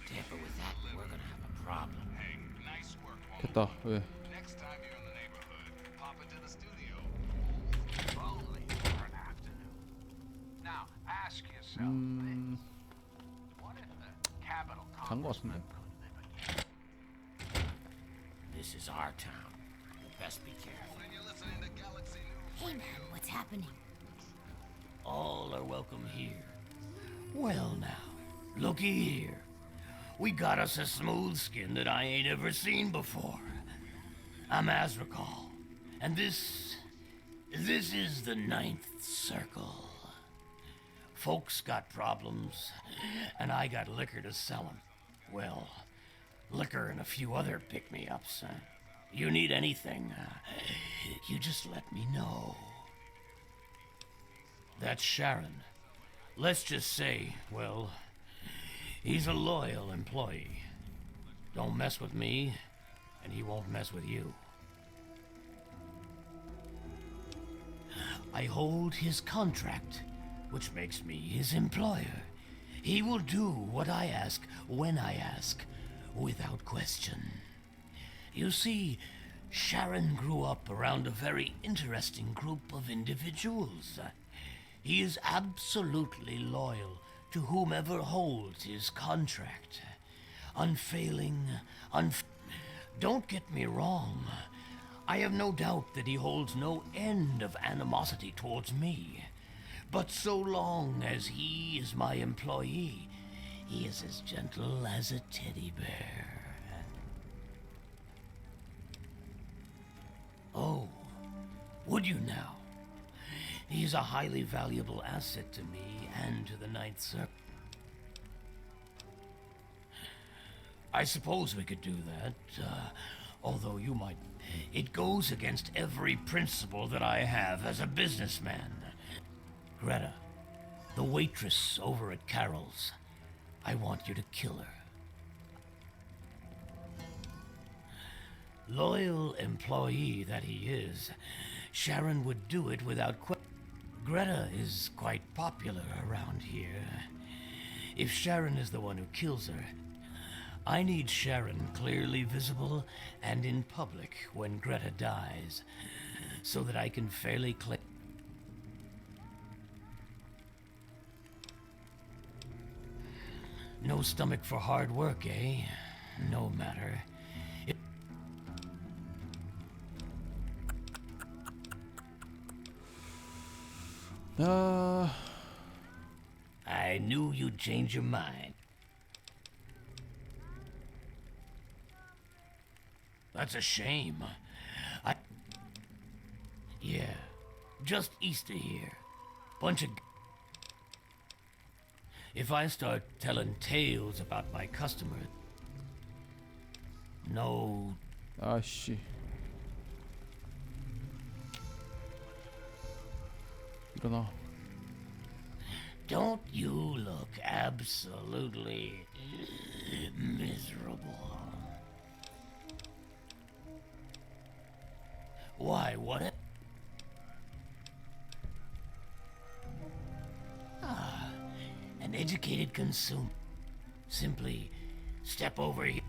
Tamper with that, we're gonna have a problem. 됐다. 왜? Now, ask yourself, what if the capital 간 거 같은데. This is our town. Best be careful. Hey man, what's happening? All are welcome here. Well now, looky here. We got us a smooth skin that I ain't ever seen before. I'm Azrakal, and this is the 9th Circle. Folks got problems, and I got liquor to sell 'em. Well, liquor and a few other pick-me-ups. You need anything, you just let me know. That's Sharon. Let's just say, well, he's a loyal employee. Don't mess with me, and he won't mess with you. I hold his contract, which makes me his employer. He will do what I ask, when I ask, without question. You see, Sharon grew up around a very interesting group of individuals. He is absolutely loyal to whomever holds his contract. Unfailing, Don't get me wrong. I have no doubt that he holds no end of animosity towards me. But so long as he is my employee, he is as gentle as a teddy bear. Oh, would you now? He's a highly valuable asset to me and to the 9th Circle. I suppose we could do that, although you might... It goes against every principle that I have as a businessman. Greta, the waitress over at Carol's, I want you to kill her. Loyal employee that he is, Sharon would do it without question. Greta is quite popular around here. If Sharon is the one who kills her, I need Sharon clearly visible and in public when Greta dies, so that I can fairly claim... No stomach for hard work, eh? No matter. I knew you'd change your mind. That's a shame. Yeah, just east of here. Bunch of... If I start telling tales about my customer... No... 아씨. 일어나. Don't you look absolutely miserable? Why, what? An educated consumer. Simply step over here.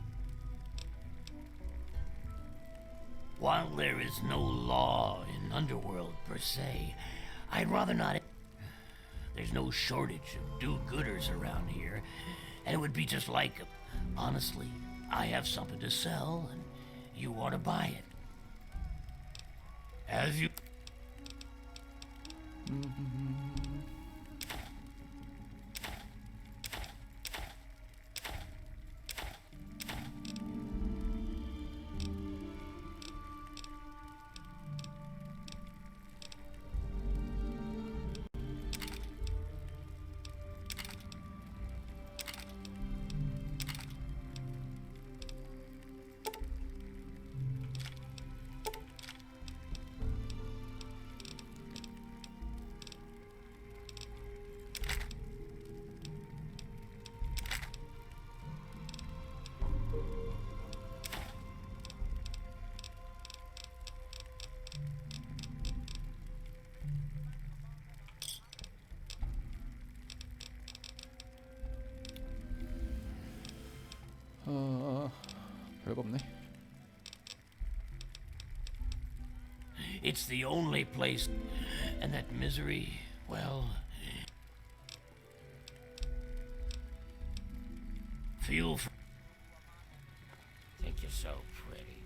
While there is no law in Underworld per se, I'd rather not. There's no shortage of do-gooders around here, and it would be just like, honestly, I have something to sell, and you want to buy it. As you... 별거 없네. It's the only place, and that misery, well... Feel for... Think you're so pretty.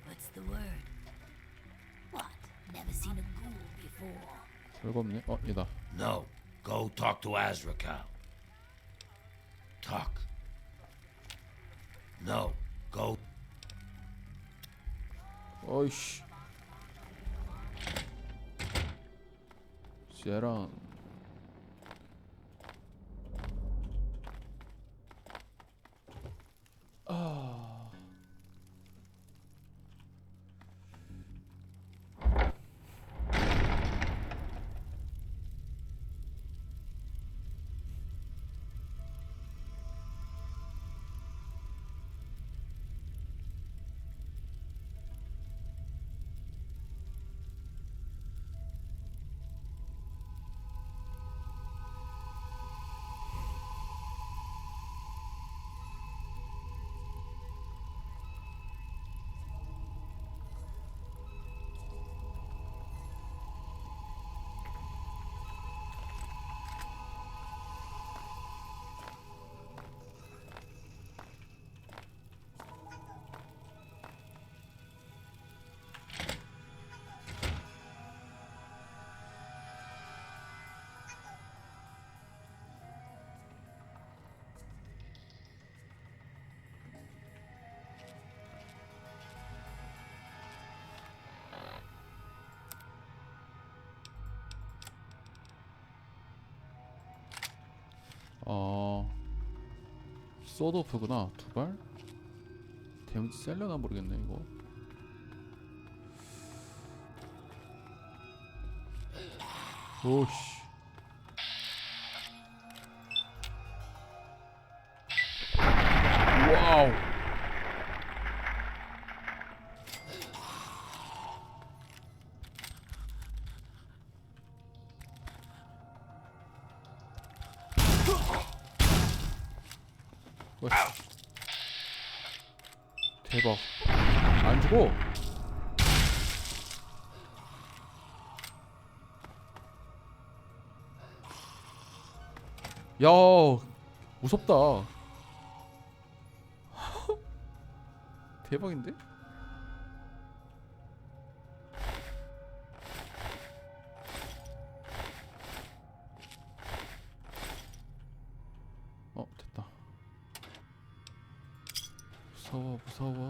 What's the word? What? Never seen a ghoul before. 별거 없네. 얘다. No. Go talk to Azrakal. Talk. No. Go. 어이씨. 쟤랑 소드오프구나. 두 발? 데미지 셀려나 모르겠네 이거. 오씨. 와우. 대박. 안 죽어. 야, 무섭다. 대박인데? 됐다. 무서워, 무서워.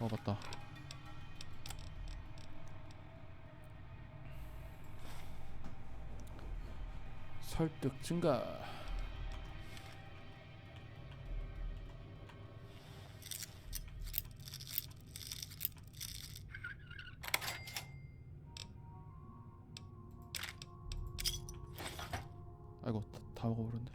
맞다. 설득 증가. 아이고, 다 먹어버렸네.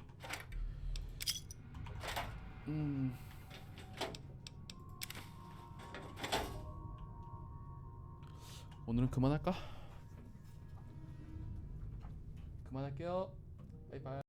오늘은 그만할까? 그만할게요. 바이바이.